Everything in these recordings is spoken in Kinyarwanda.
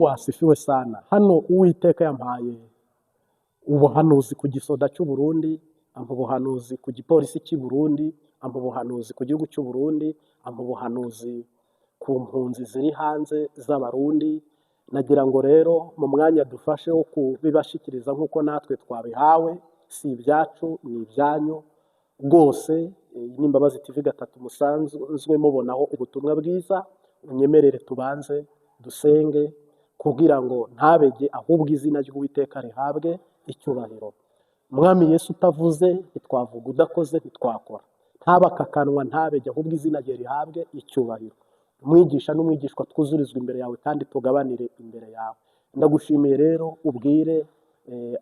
Wasifiwe sana. Hano Uwiteka yampaye ubuhanuzi ku gisoda cy'u Burundi, ampa ubuhanuzi ku gipolisi cy'u Burundi, ampa ubuhanuzi ku gihugu cy'u Burundi, ampa ubuhanuzi ku mpunzi ziri hanze z'abarundi. Nagira ngo rero mu mwanya dufashe wo kubibashikiriza nk'uko natwe twabihawe, si ibyacu ni ibyanyu rwose. N'Imbabazi TV gatatu musanzwe mubonaho ubutumwa bwiza, unyemerere tubanze dusenge kugira ngo ntabege ahubwo izina ry'Uwiteka rihabwe icyubahiro. Mwami Yesu, utavuze ntitwavuga, udakoze ntitwakora. Ntabakakanwa ntabege ahubwo izina rye rihabwe icyubahiro. Umwigisha n'umwigishwa twuzurizwa imbere yawe kandi tugabanire imbere yawe. Ndagushimiye rero ubwire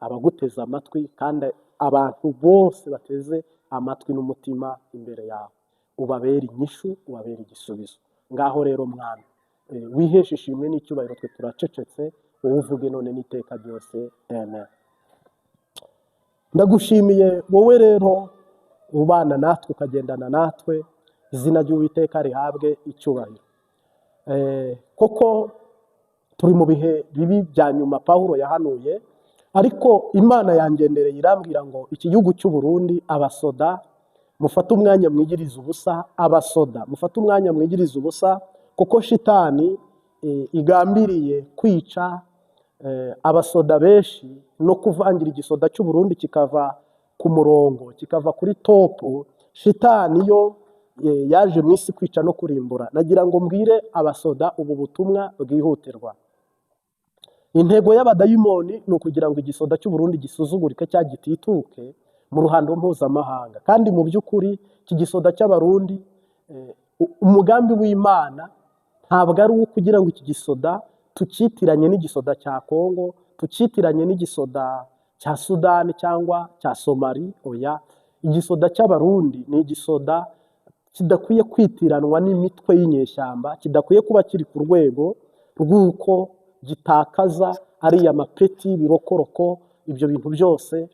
abaguteza amatwi kandi abantu bose bateze amatwi n'umutima imbere yawe, ubabere inyishu, ubabere igisubizo. Ngaho rero Mwami, wiheshe ishimwe n'icyubahiro, twe turacecetse, wowe uvuge none n'iteka ryose. Amen. Ndagushimiye wowe rero ubana natwe ukagendana natwe, izina ry'Uwiteka rihabwe icyubahiro. Koko turi mu bihe bibi bya nyuma Pawulo yahanuye, ariko Imana yangendereye irambwira ngo iki gihugu cy'u Burundi, abasoda mufate umwanya mwigiriza ubusa, abasoda mufate umwanya mwigiriza ubusa, kuko shitani igambiriye kwica abasoda benshi no kuvangira igisoda cy'u Burundi kikava ku murongo, kikava kuri topu. Shitani yo yaje mu isi kwica no kurimbura. Nagira ngo mbwire abasoda ubu butumwa bwihutirwa. Intego y'abadayimoni ni ukugira ngo igisoda cy'u Burundi gisuzugurike cya gitituke mu ruhando mpuzamahanga. Kandi mu by'ukuri iki gisoda cy'abarundi, umugambi w'Imana ntabwo ari uwo kugira ngo iki gisoda tucyitiranye n'igisoda cya Kongo, tucyitiranye n'igisoda cya Sudani cyangwa cya Somali. Oya, igisoda cy'abarundi ni igisoda kidakwiye kwitiranwa n'imitwe y'inyeshyamba, kidakwiye kuba kiri ku rwego rw'uko gitakaza ariya mapeti, birokoroko, ibyo bintu byose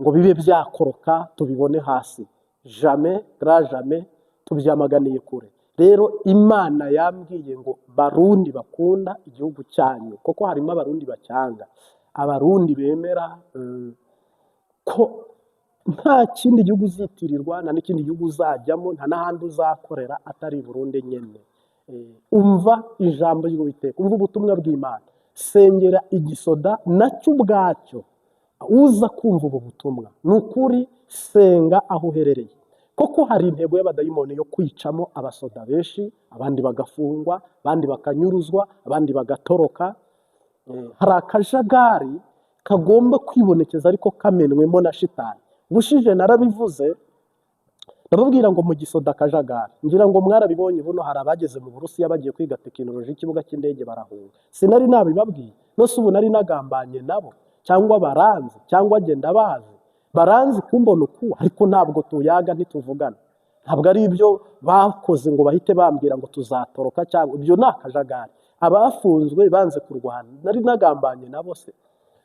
ngo bibe byakoroka tubibone hasi. Jamais, grand jamais, tubyamaganiye kure. Rero Imana yambwiye ngo Barundi bakunda igihugu cyanyu, koko harimo abarundi bacyanga, abarundi bemera ko nta kindi gihugu uzitirirwa, nta n'ikindi gihugu uzajyamo, nta n'ahandi uzakorera atari Burundi nyene. Umva ijambo ry'Uwiteka, umva ubutumwa bw'Imana. Sengera igisoda nacyo ubwacyo uza kumva ubu butumwa. Ni ukuri, senga aho uherereye. Koko hari intego y'abadayimoni yo kwicamo abasoda benshi, abandi bagafungwa, abandi bakanyuruzwa, abandi bagatoroka. Hari akajagari kagomba kwibonekeza ariko kamenwemo na shitani. Bushije narabivuze, ndababwira ngo mu gisoda akajagari. Ngira ngo mwarabibonye, buno hari abageze mu Burusiya bagiye kwiga tekinoloji, ikibuga cy'indege barahunga. Sinari nabibabwiye, nose ubu nari nagambanye nabo, cyangwa baranzi, cyangwa agenda bazi. Baranzi kumbona uku, ariko ntabwo tuyaga ntituvugana. Ntabwo ari ibyo bakoze ngo bahite bambwira ngo tuzatoroka, cyangwa ibyo ni akajagari. Abafunzwe banze kurwana, nari nagambanye nabo se.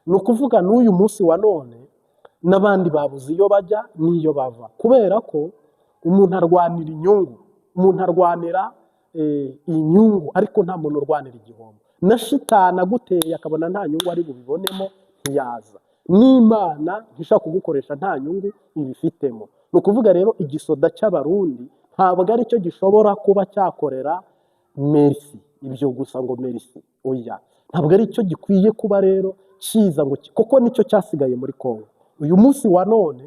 Ni ukuvuga n'uyu munsi wa none n'abandi babuze iyo bajya n'iyo bava, kubera ko umuntu arwanira inyungu, umuntu arwanira inyungu, ariko nta muntu urwanira igihombo. Na shitani aguteye akabona nta nyungu ari bubibonemo, ntiyaza. N'Imana ntishaka kugukoresha nta nyungu ibifitemo. Ni ukuvuga rero igisoda cy'abarundi ntabwo ari cyo gishobora kuba cyakorera merci, ibyo gusa ngo merci. Oya, ntabwo ari cyo gikwiye kuba rero kiza ngo kuko nicyo cyasigaye muri Kongo. Uyu munsi wa none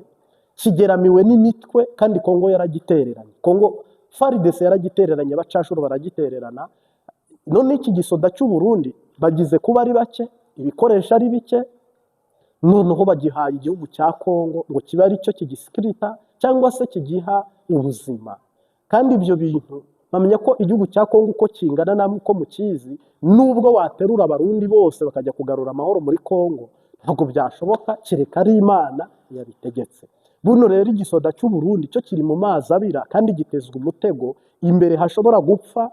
kigeramiwe n'imitwe, kandi Kongo yaragitereranye. Kongo FARDC yaragitereranye, abacashuro baragitererana. None iki gisoda cy'u Burundi bagize kuba ari bake, ibikoresho ari bike, noneho bagihaye igihugu cya Kongo ngo kibe ari cyo kigisikirita cyangwa se kigiha ubuzima. Kandi ibyo bintu bamenya ko igihugu cya Kongo uko kingana namwe uko mukizi, nubwo waterura abarundi bose bakajya kugarura amahoro muri Kongo, ntabwo byashoboka kereka ari Imana yabitegetse. Buno rero igisoda cy'u Burundi cyo kiri mu mazi abira, kandi gitezwe umutego. Imbere hashobora gupfa,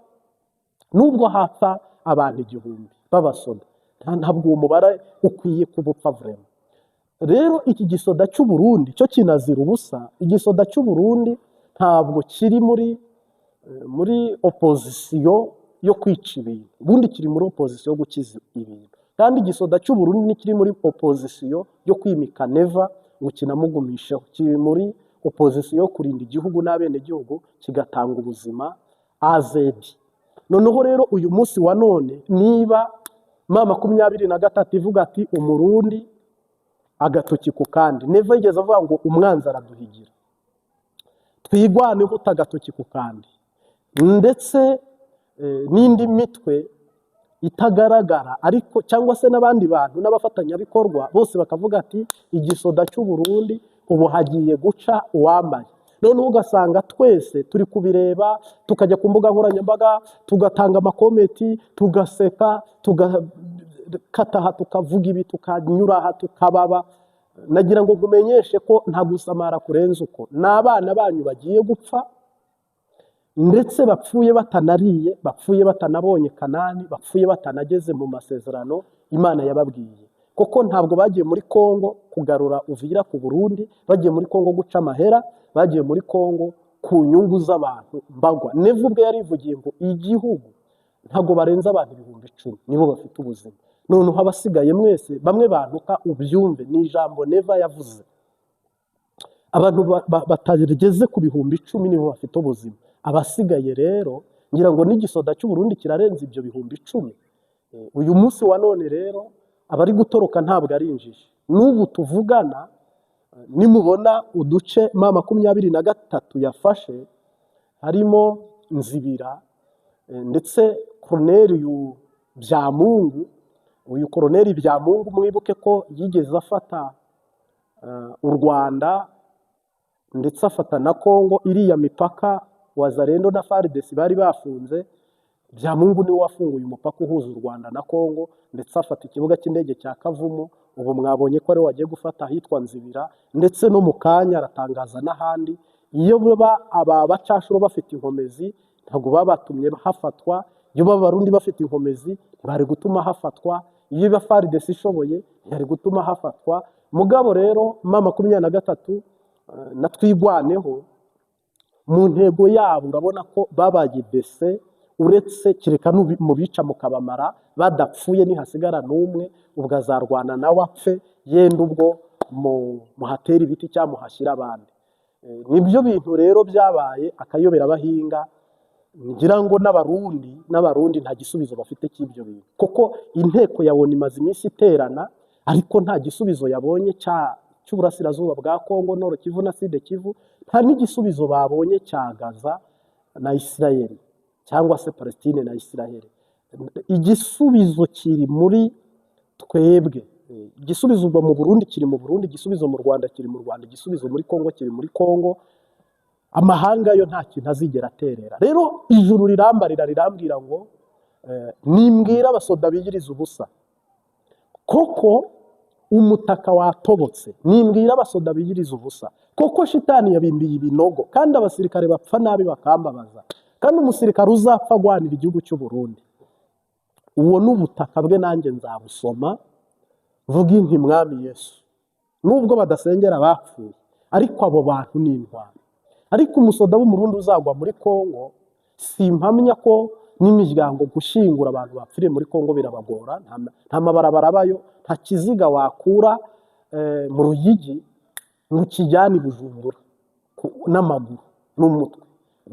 nubwo hapfa abantu 1000 b'abasoda, ntabwo uwo mubare ukwiye kubupfa vraiment. Rero iki gisoda cy'u Burundi cyo kinazira ubusa. Igisoda cy'u Burundi ntabwo kiri muri opposition yo kwica ibintu, ubundi kiri muri opozisiyo yo gukiza ibintu, kandi igisoda cy'u Burundi kiri muri opozisiyo yo kwimika neva ngo kinamugumisheho, kiri muri opozisiyo yo kurinda igihugu n'abenegihugu kigatanga ubuzima azedi. Noneho rero uyu munsi wa none niba M23 ivuga ati umurundi agatoki ku kandi, neva yigeze avuga ngo umwanzi araduhigira, twigwaneho utagatoki ku kandi, ndetse n'indi mitwe itagaragara ariko cyangwa se n'abandi bantu n'abafatanyabikorwa bose bakavuga ati igisoda cy'u Burundi ubu hagiye guca uwambaye. Noneho ugasanga twese turi kubireba, tukajya ku mbuga nkoranyambaga tugatanga amakomenti, tugaseka, tugakata aha tukavuga ibi, tukanyura aha tukababa. Nagira ngo ngumenyeshe ko nta gusamara kurenza uko n'abana banyu bagiye gupfa, ndetse bapfuye batanariye, bapfuye batanabonye Kanani, bapfuye batanageze mu masezerano Imana yababwiye. Koko ntabwo bagiye muri Kongo kugarura Uvira ku Burundi, bagiye muri Kongo guca amahera, bagiye muri Kongo ku nyungu z'abantu mbagwa. Neva ubwe yarivugiye ngo igihugu ntabwo barenza abantu 10,000 nibo bafite ubuzima. Noneho abasigaye mwese bamwe bantuka ubyumve, ni ijambo Neva yavuze. Abantu batageze ku 10,000 nibo bafite ubuzima. Abasigaye rero ngira ngo n'igisoda cy'u Burundi kirarenza ibyo 10,000. Uyu munsi wa none rero abari gutoroka ntabwo ari injiji. N'ubu tuvugana nimubona uduce M23 yafashe harimo Nzibira, ndetse Colonel Byamungu, uyu Colonel Byamungu mwibuke ko yigeze afata u Rwanda ndetse afata na Kongo, iriya mipaka Wazalendo na FARDC bari bafunze. Byamungu niwe wafunguye umupaka uhuza u Rwanda na Kongo, ndetse afata ikibuga cy'indege cya Kavumu. Ubu mwabonye ko ari wagiye gufata ahitwa Nzibira, ndetse no mu kanya aratangaza n'ahandi. Iyo baba aba bacashuro bafite inkomezi ntabwo babatumye hafatwa, iyo baba Barundi bafite inkomezi bari gutuma hafatwa, iyo ba FARDC ishoboye yari gutuma hafatwa. Mugabo rero M23 na twigwaneho mu ntego yabo urabona ko babaye dese, uretse kireka mu bica mukabamara badapfuye nihasigara n'umwe, ubwo azarwana nawe apfe, yenda ubwo muhatera ibiti cyangwa muhashyira abandi. Nibyo bintu rero byabaye akayobera bahinga. Ngira ngo n'abarundi nta gisubizo bafite cy'ibyo bintu, kuko inteko yabona imaze iminsi iterana ariko nta gisubizo yabonye cy'uburasirazuba bwa Kongo, Nord Kivu na Sud Kivu. Nta n'igisubizo babonye cya Gaza na Isirayeli cyangwa se Palestine na Isirayeli. Igisubizo kiri muri twebwe, igisubizo mu Burundi kiri mu Burundi, igisubizo mu Rwanda kiri mu Rwanda, igisubizo muri Kongo kiri muri Kongo. Amahanga yo nta kintu azigera aterera. Rero ijuru rirambwira ngo nimbwira abasoda bigiriza ubusa, koko umutaka watobotse, nimbwira abasoda bigiriza ubusa, koko shitani yabimbiye ibinogo, kandi abasirikare bapfa nabi bakambabaza, kandi umusirikare uzapfa agwanira igihugu cy'u Burundi, uwo n'ubutaka bwe nanjye nzabusoma vuga inti mwami Yesu. Nubwo badasengera bapfuye, ariko abo bantu ni intwari. Ariko umusoda w'umurundi uzagwa muri Kongo, simpamya ko n'imiryango gushingura abantu bapfiriye muri Kongo birabagora. Nta mabarabara abayo, nta kiziga wakura mu Ruyigi ngo kijyane i Bujumbura n'amaguru n'umutwe.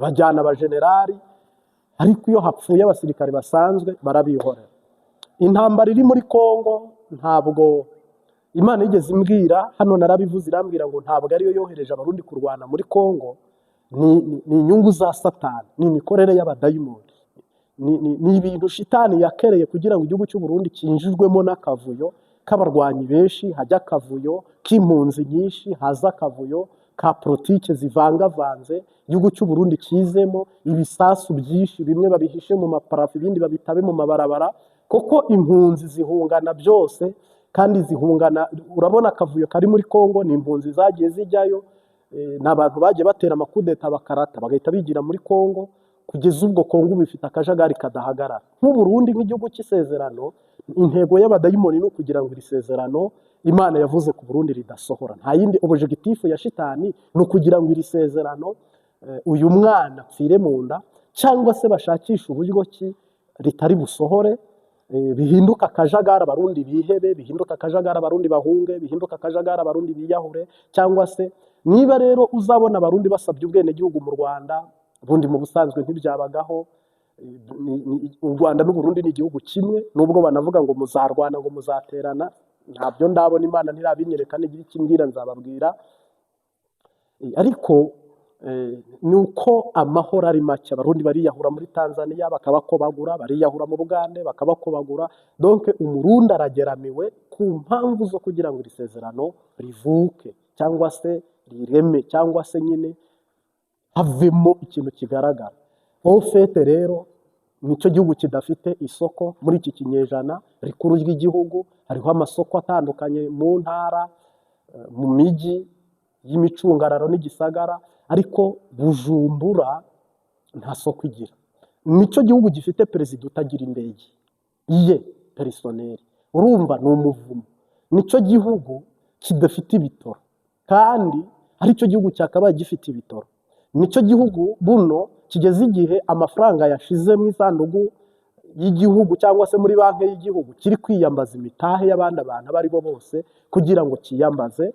Bajyana abajenerali, ariko iyo hapfuye abasirikare basanzwe barabihorera. Intambara iri muri Kongo ntabwo Imana yigeze imbwira, hano narabivuze, irambwira ngo ntabwo ariyo yohereje abarundi kurwana muri Kongo, ni inyungu za Satani, ni imikorere y'abadayimoni, ni ibintu shitani yakereye kugira ngo igihugu cy'u Burundi kinjijwemo n'akavuyo k'abarwanyi benshi, hajya akavuyo k'impunzi nyinshi, haza akavuyo ka politike zivangavanze, igihugu cy'u Burundi kizemo ibisasu byinshi, bimwe babihishe mu maparafu, ibindi babitabe mu mabarabara. Koko impunzi zihungana byose, kandi zihungana. Urabona akavuyo kari muri Kongo ni impunzi zagiye zijyayo, n'abantu bagiye batera amakudeta bakarata bagahita bigira muri Kongo, kugeza ubwo Kongo bifite akajagari kadahagarara. Nk'u Burundi nk'igihugu cy'isezerano, intego y'abadayimoni ni ukugira ngo iri sezerano Imana yavuze ku Burundi ridasohora. Nta yindi objectif ya shitani ni ukugira ngo iri sezerano uyu mwana apfire mu nda, cyangwa se bashakisha uburyo ki ritari busohore, bihinduka akajagari abarundi bihebe, bihinduka akajagari abarundi bahunge, bihinduka akajagari abarundi biyahure, cyangwa se niba rero uzabona abarundi basabye ubwenegihugu mu Rwanda, ubundi mu busanzwe ntibyabagaho. U Rwanda n'Uburundi ni igihugu kimwe, nubwo banavuga ngo muzarwana ngo muzaterana, ntabyo ndabona, Imana ntirabinyereka, nigira icyo imbwira nzababwira. Ariko ni uko amahoro ari make, abarundi bariyahura muri Tanzania bakabakobagura, bariyahura mu Bugande bakabakobagura. Donc umurundi arageramiwe ku mpamvu zo kugira ngo iri sezerano rivuke, cyangwa se rireme, cyangwa se nyine havemo ikintu kigaragara. En fait rero nicyo gihugu kidafite isoko muri iki kinyejana rikuru ry'igihugu. Hariho amasoko atandukanye mu ntara, mu miji y'imicungararo n'igisagara, ariko Bujumbura nta soko igira. Nicyo gihugu gifite perezida utagira indege ye personnel, urumva ni umuvumo. Nicyo gihugu kidafite ibitoro, kandi aricyo gihugu cyakabaye gifite ibitoro. Nicyo gihugu buno kigeze igihe amafaranga yashize mu isanduku y'igihugu cyangwa se muri banki y'igihugu kiri kwiyambaza imitahe y'abandi abantu abo ari bo bose kugira ngo kiyambaze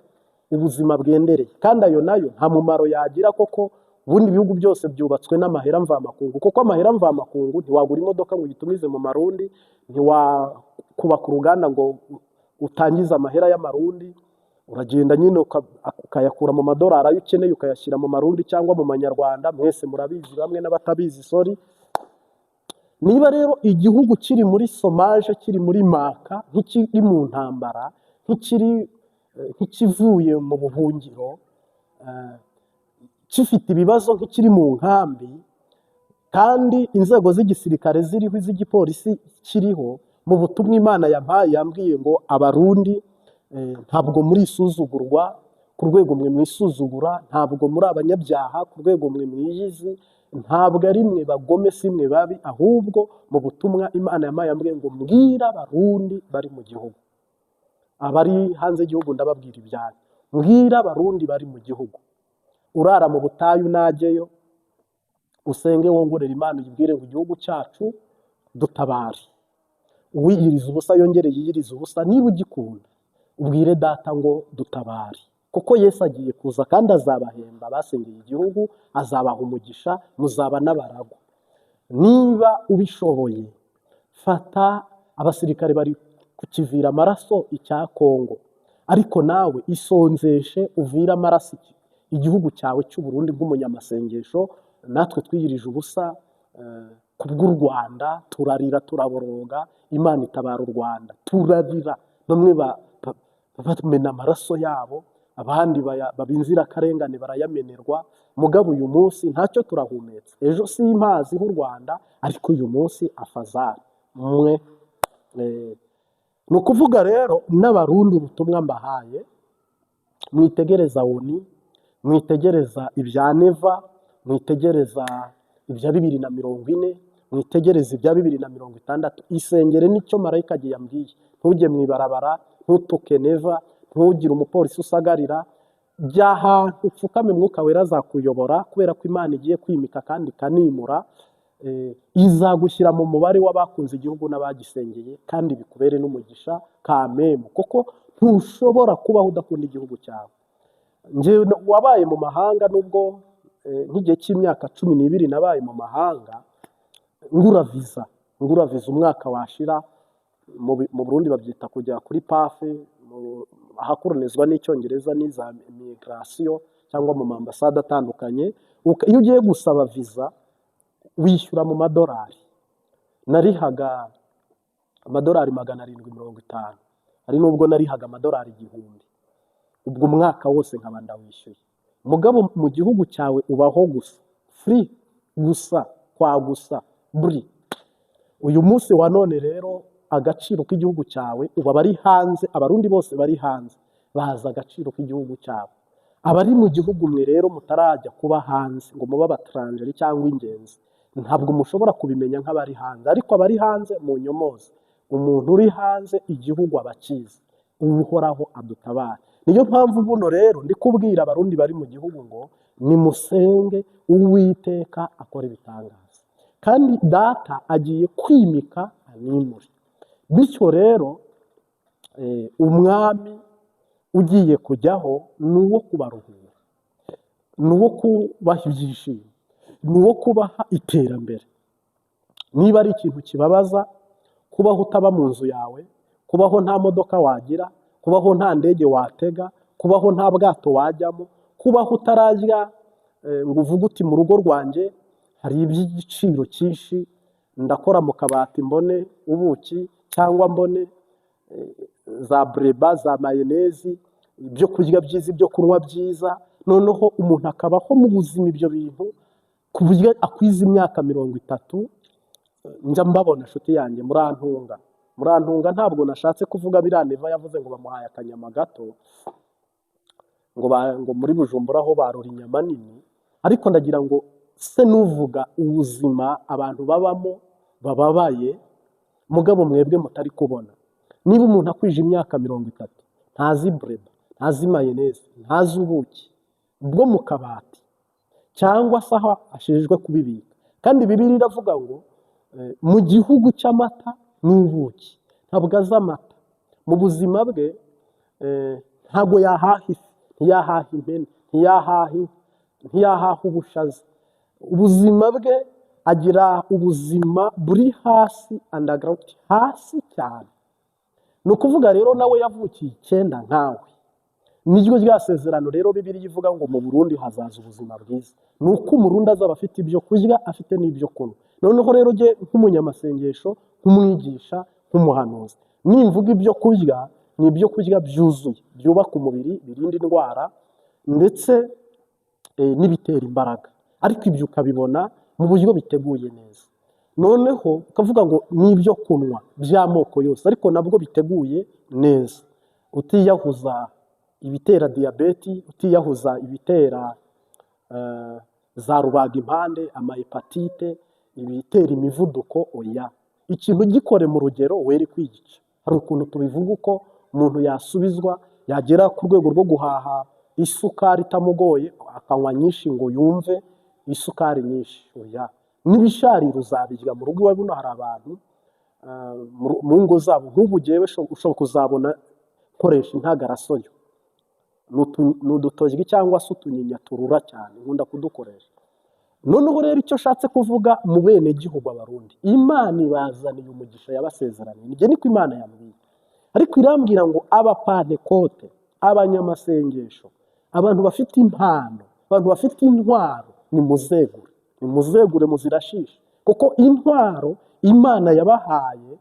ubuzima bwendereye, kandi ayo nayo nta mumaro yagira. Koko ubundi ibihugu byose byubatswe n'amahera mvamakungu, kuko amahera mvamakungu ntiwagura imodoka ngo uyitumize mu marundi, ntiwakubaka uruganda ngo utangize amahera y'amarundi. Uragenda nyine ukayakura mu madolari ayo ukeneye ukayashyira mu marundi cyangwa mu manyarwanda. Mwese murabizi, bamwe n'abatabizi sorry. Niba rero igihugu kiri muri somaje, kiri muri maka, nk'ikiri mu ntambara, nk'ikivuye mu buhungiro, gifite ibibazo nk'ikiri mu nkambi, kandi inzego z'igisirikare ziriho, iz'igipolisi kiriho, mu butumwa Imana yampaye yambwiye ngo abarundi ntabwo muri isuzugurwa ku rwego mwe mwisuzugura, ntabwo muri abanyabyaha ku rwego mwe mwiyizi, ntabwo ari mwe bagome, si mwe babi, ahubwo mu butumwa Imana yampaye yambwiye ngo mbwira abarundi bari mu gihugu. Abari hanze y'igihugu ndababwira ibyanyu, mbwira abarundi bari mu gihugu. Urara mu butayu najyeyo, usenge wongorera Imana uyibwire ngo igihugu cyacu dutabare. Uwiyiriza ubusa yongere yiyiriza ubusa, niba ugikunda ubwire data ngo dutabare, kuko Yesu agiye kuza kandi azabahemba basengeye igihugu, azabaha umugisha, muzaba n'abaragwa. Niba ubishoboye fata abasirikare bari kukivira amaraso icya Kongo, ariko nawe isonzeshe uvira amaraso igihugu cyawe cy'u Burundi bw'umunyamasengesho. Natwe twiyirije ubusa kubw'u Rwanda, turarira turaboroga, Imana itabara u Rwanda, turarira. Bamwe bamena amaraso yabo, abandi babinzira akarengane barayamenerwa. Mugabo uyu munsi ntacyo turahumetse, ejo simpazi h'u Rwanda, ariko uyu munsi afazari mwe. Ni ukuvuga rero n'abarundi ubutumwa mbahaye, mwitegereza ONU, mwitegereza ibya neva, mwitegereza ibya 2040, mwitegereza ibya 2060. Isengere nicyo marayika agiye yambwiye, ntujye mwibarabara, ntutuke neva, ntugire umupolisi usagarira, jya ahantu upfukame, Mwuka Wera azakuyobora, kubera ko Imana igiye kwimika kandi ikanimura. Izagushyira mu mubare w'abakunze igihugu n'abagisengeye, kandi bikubere n'umugisha kamemu, kuko ntushobora kubaho udakunda igihugu cyawe. Njye wabaye mu mahanga, nubwo nk'igihe cy'imyaka 12 nabaye mu mahanga, ngura visa umwaka washira. Mu Burundi babyita kujya kuri pafe, ahakoronezwa n'icyongereza n'iza migration cyangwa mu ambasade atandukanye. Iyo ugiye gusaba visa wishyura mu madolari. Narihaga amadolari 750, ari nubwo narihaga amadolari 1000. Ubwo umwaka wose nkaba ndawishyuye. Mugabo mu gihugu cyawe ubaho gusa free, gusa kwa gusa buri. Uyu munsi wa none rero agaciro k'igihugu cyawe, uba bari hanze, abarundi bose bari hanze baza agaciro k'igihugu cyabo. Abari mu gihugu mwe rero mutarajya kuba hanze ngo muba abatrangeri cyangwa ingenzi, ntabwo mushobora kubimenya nk'abari hanze. Ariko abari hanze mu nyomozi, umuntu uri hanze igihugu abakizi, uhoraho adutabara. Niyo mpamvu buno rero ndi kubwira abarundi bari mu gihugu ngo nimusenge Uwiteka akora ibitangaza. kandi data agiye kwimika animure. Bityo rero umwami ugiye kujyaho ni uwo kubaruhura, ni uwo kubaha ibyishimo, ni uwo kubaha iterambere. Niba ari ikintu kibabaza kubaho utaba mu nzu yawe, kubaho nta modoka wagira, kubaho nta ndege watega, kubaho nta bwato wajyamo, kubaho utararya ngo uvuge uti mu rugo rwanjye hari iby'igiciro cyinshi, ndakora mu kabati mbone ubuki cyangwa mbone za bureba, za mayonezi, ibyo kurya byiza, ibyo kunywa byiza, noneho umuntu akabaho mu buzima ibyo bintu ku buryo akwiza imyaka 30. Njya mbabona inshuti yanjye murantunga ntabwo nashatse kuvuga biriya Neva yavuze ngo bamuhaye akanyama gato, ngo muri Bujumbura aho barora inyama nini, ariko ndagira ngo se nuvuga ubuzima abantu babamo bababaye, mugabo mwebwe mutari kubona. Niba umuntu akwije imyaka 30 ntazi bureba, ntazi mayonezi, ntazi ubuki bwo mu kabati cyangwa se aho ashijwe kubibika, kandi Bibiliya iravuga ngo mu gihugu cy'amata n'ubuki ntabwo azi amata. Mu buzima bwe ntabwo yahaha ifi, ntiyahaha impene, ntiyahaha ubushaza. Ubuzima bwe agira ubuzima buri hasi, underground, hasi cyane. Ni ukuvuga rero nawe yavukiye 9 nkawe. Niryo rya sezerano rero Bibiliya ivuga ngo mu Burundi hazaza ubuzima bwiza. Ni uko Umurundi azaba afite ibyo kurya, afite n'ibyo kunywa. Noneho rero jye nk'umunyamasengesho, nk'umwigisha, nk'umuhanuzi, nimvuga ibyo kurya ni ibyo kurya byuzuye, byubaka umubiri, birinda indwara ndetse n'ibitera imbaraga, ariko ibyo ukabibona mu buryo biteguye neza. Noneho ukavuga ngo ni ibyo kunywa by'amoko yose, ariko nabwo biteguye neza, utiyahuza ibitera diyabeti, utiyahuza ibitera za rubagimpande, amahepatite, ibitera imivuduko. Oya, ikintu gikore mu rugero were kwigica. Hari ukuntu tubivuga uko umuntu yasubizwa, yagera ku rwego rwo guhaha isukari itamugoye akanywa nyinshi ngo yumve isukari nyinshi. Oya, n'ibishariro uzabirya mu rugo iwawe. Buno hari abantu mu ngo zabo, nk'ubu jyewe ushobora kuzabona nkoresha intagarasoyo, n'udutoryi cyangwa se utunyinya turura cyane, nkunda kudukoresha. Noneho rero icyo ashatse kuvuga mu bene gihugu Abarundi, Imana ibazaniye umugisha yabasezeranye. Nijye niko Imana yambwiye, ariko irambwira ngo abapantekote, abanyamasengesho, abantu bafite impano, abantu bafite intwaro, nimuzegure muzirashishe, kuko intwaro Imana yabahaye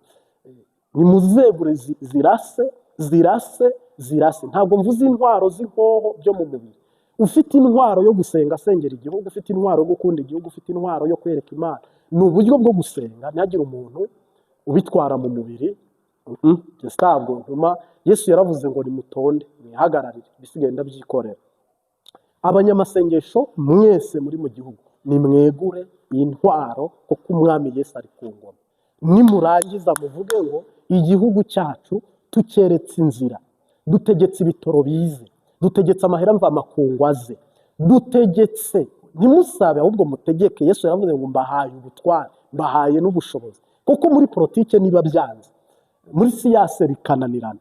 nimuzegure zirase. Ntabwo mvuze intwaro z'inkoho byo mu mubiri. Ufite intwaro yo gusenga asengera igihugu, ufite intwaro yo gukunda igihugu, ufite intwaro yo kwereka Imana, ni uburyo bwo gusenga. Ntihagire umuntu ubitwara mu mubiri. Ntabwo ntuma Yesu yaravuze ngo nimutonde mwihagararire, ibisigaye ndabyikorera. Abanyamasengesho mwese muri mu gihugu nimwegure intwaro, kuko umwami Yesu ari ku ngoma. Nimurangiza muvuge ngo igihugu cyacu tukeretse inzira, dutegetse ibitoro bize, dutegetse amahera mvamakungu aze, dutegetse, ntimusabe ahubwo mutegeke. Yesu yaravuze ngo mbahaye ubutware, mbahaye n'ubushobozi. Kuko muri politike niba byanze, muri siyase bikananirana,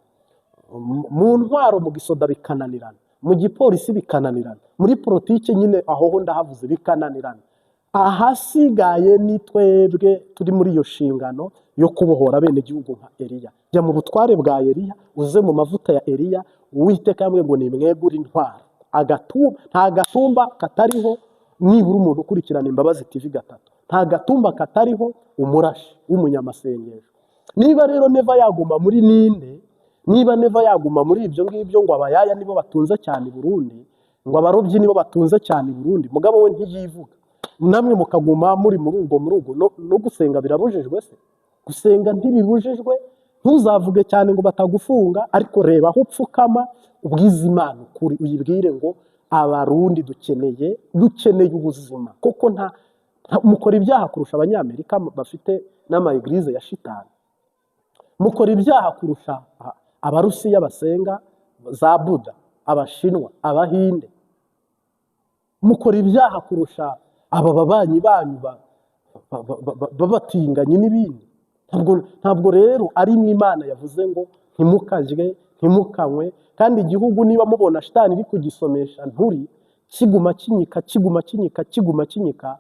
mu ntwaro mu gisoda bikananirana, mu gipolisi bikananirana, muri politike nyine aho ndahavuze bikananirana. Ahasigaye ni twebwe turi muri iyo nshingano yo kubohora bene gihugu nka Eliya. Jya mu butware bwa Eliya, uze mu mavuta ya Eliya. Uwiteka yambwiye ngo nimwegure intwaro. Nta gatumba katariho, nibura umuntu ukurikirana Imbabazi TV 3, nta gatumba katariho umurashi w'umunyamasengesho. Niba rero Neva yaguma muri ninde, niba Neva yaguma muri ibyo ngibyo ngo abayaya nibo batunze cyane i Burundi, ngo abarobyi nibo batunze cyane i Burundi, mugabo we ntiyivuga, namwe mukaguma muri murugo no gusenga birabujijwe se? Gusenga ntibibujijwe. Ntuzavuge cyane ngo batagufunga, ariko reba aho upfukama ubwiza Imana ukuri, uyibwire ngo Abarundi dukeneye ubuzima. Kuko mukora ibyaha kurusha Abanyamerika bafite n'amaegirize ya shitani, mukora ibyaha kurusha Abarusiya basenga za Buda, Abashinwa, Abahinde, mukora ibyaha kurusha aba babanyi banyu babatinganye n'ibindi. Ntabwo rero ari imwe Imana yavuze ngo ntimukarye ntimukanywe, kandi igihugu niba mubona shitani iri kugisomesha nturi kiguma kinyika kiguma kinyika kiguma kinyika,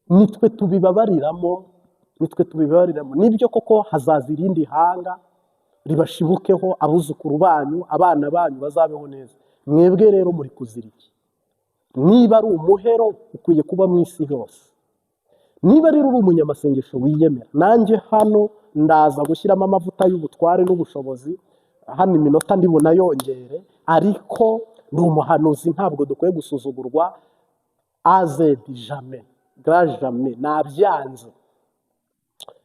nitwe tubibabariramo nibyo koko hazaza irindi hanga ribashibukeho, abuzukuru banyu abana banyu bazabeho neza. Mwebwe rero muri kuzira iki? Niba ari umuhero ukwiye kuba mu isi hose, niba rero uri umunyamasengesho wiyemera, nanjye hano ndaza gushyiramo amavuta y'ubutware n'ubushobozi, hano iminota ndibona yongere, ariko ni umuhanuzi, ntabwo dukwiye gusuzugurwa. Azedi jamais grand jamais, nabyanze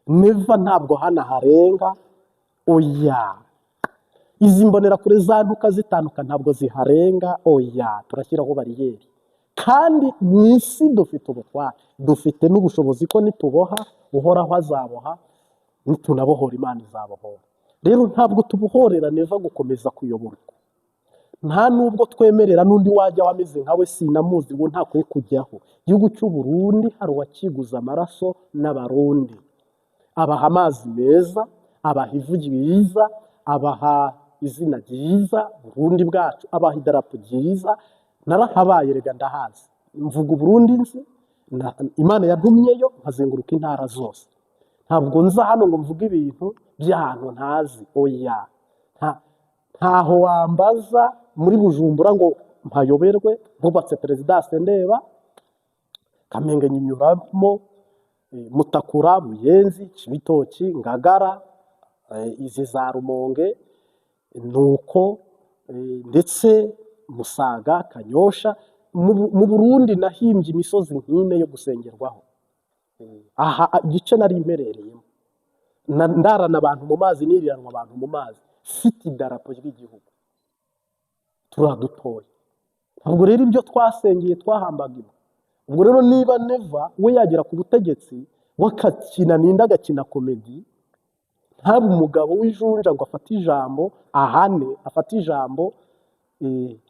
neva, ntabwo hano harenga. Oya, izi mbonera kure za ntuka zitanuka ntabwo ziharenga. Oya, turashyiraho bariyeri, kandi mu isi dufite ubutware, dufite n'ubushobozi ko nituboha uhoraho azaboha, nitunabohora Imana izabohora. Rero ntabwo tubuhorera neva gukomeza kuyoborwa, nta nubwo twemerera n'undi wajya wameze nkawe sinamuzi ngo ntakwiye kujyaho. Igihugu cy'u Burundi hari uwakiguze amaraso n'abarundi, abaha amazi meza, abaha ivu ryiza, abaha izina ryiza Burundi bwacu, abaha idarapo ryiza. Narahabaye rega ndahazi, mvuga Burundi nzi, Imana yantumyeyo nkazenguruka intara zose. Ntabwo nza hano ngo mvuge ibintu by'ahantu ntazi. Oya, ntaho wambaza muri Bujumbura ngo mpayoberwe. Bubatse Perezidanse ndeba, Kamenge nyinyuramo, Mutakura, Buyenzi, Cibitoki, Ngagara, izi za Rumonge, nuko ndetse Musaga, Kanyosha. Mu Burundi nahimbye imisozi nk'ine yo gusengerwaho. Aha igice nari imperereyemo, ndarana abantu mu mazi, niriranwa abantu mu mazi, mfite idarapo ry'igihugu. Turadutoye, ntabwo rero ibyo twasengeye twahambaga. Ubwo rero niba neva we yagera ku butegetsi wakakina ninda agakina komedi, ntabe umugabo w'ijunja ngo afate ijambo ahane, afate ijambo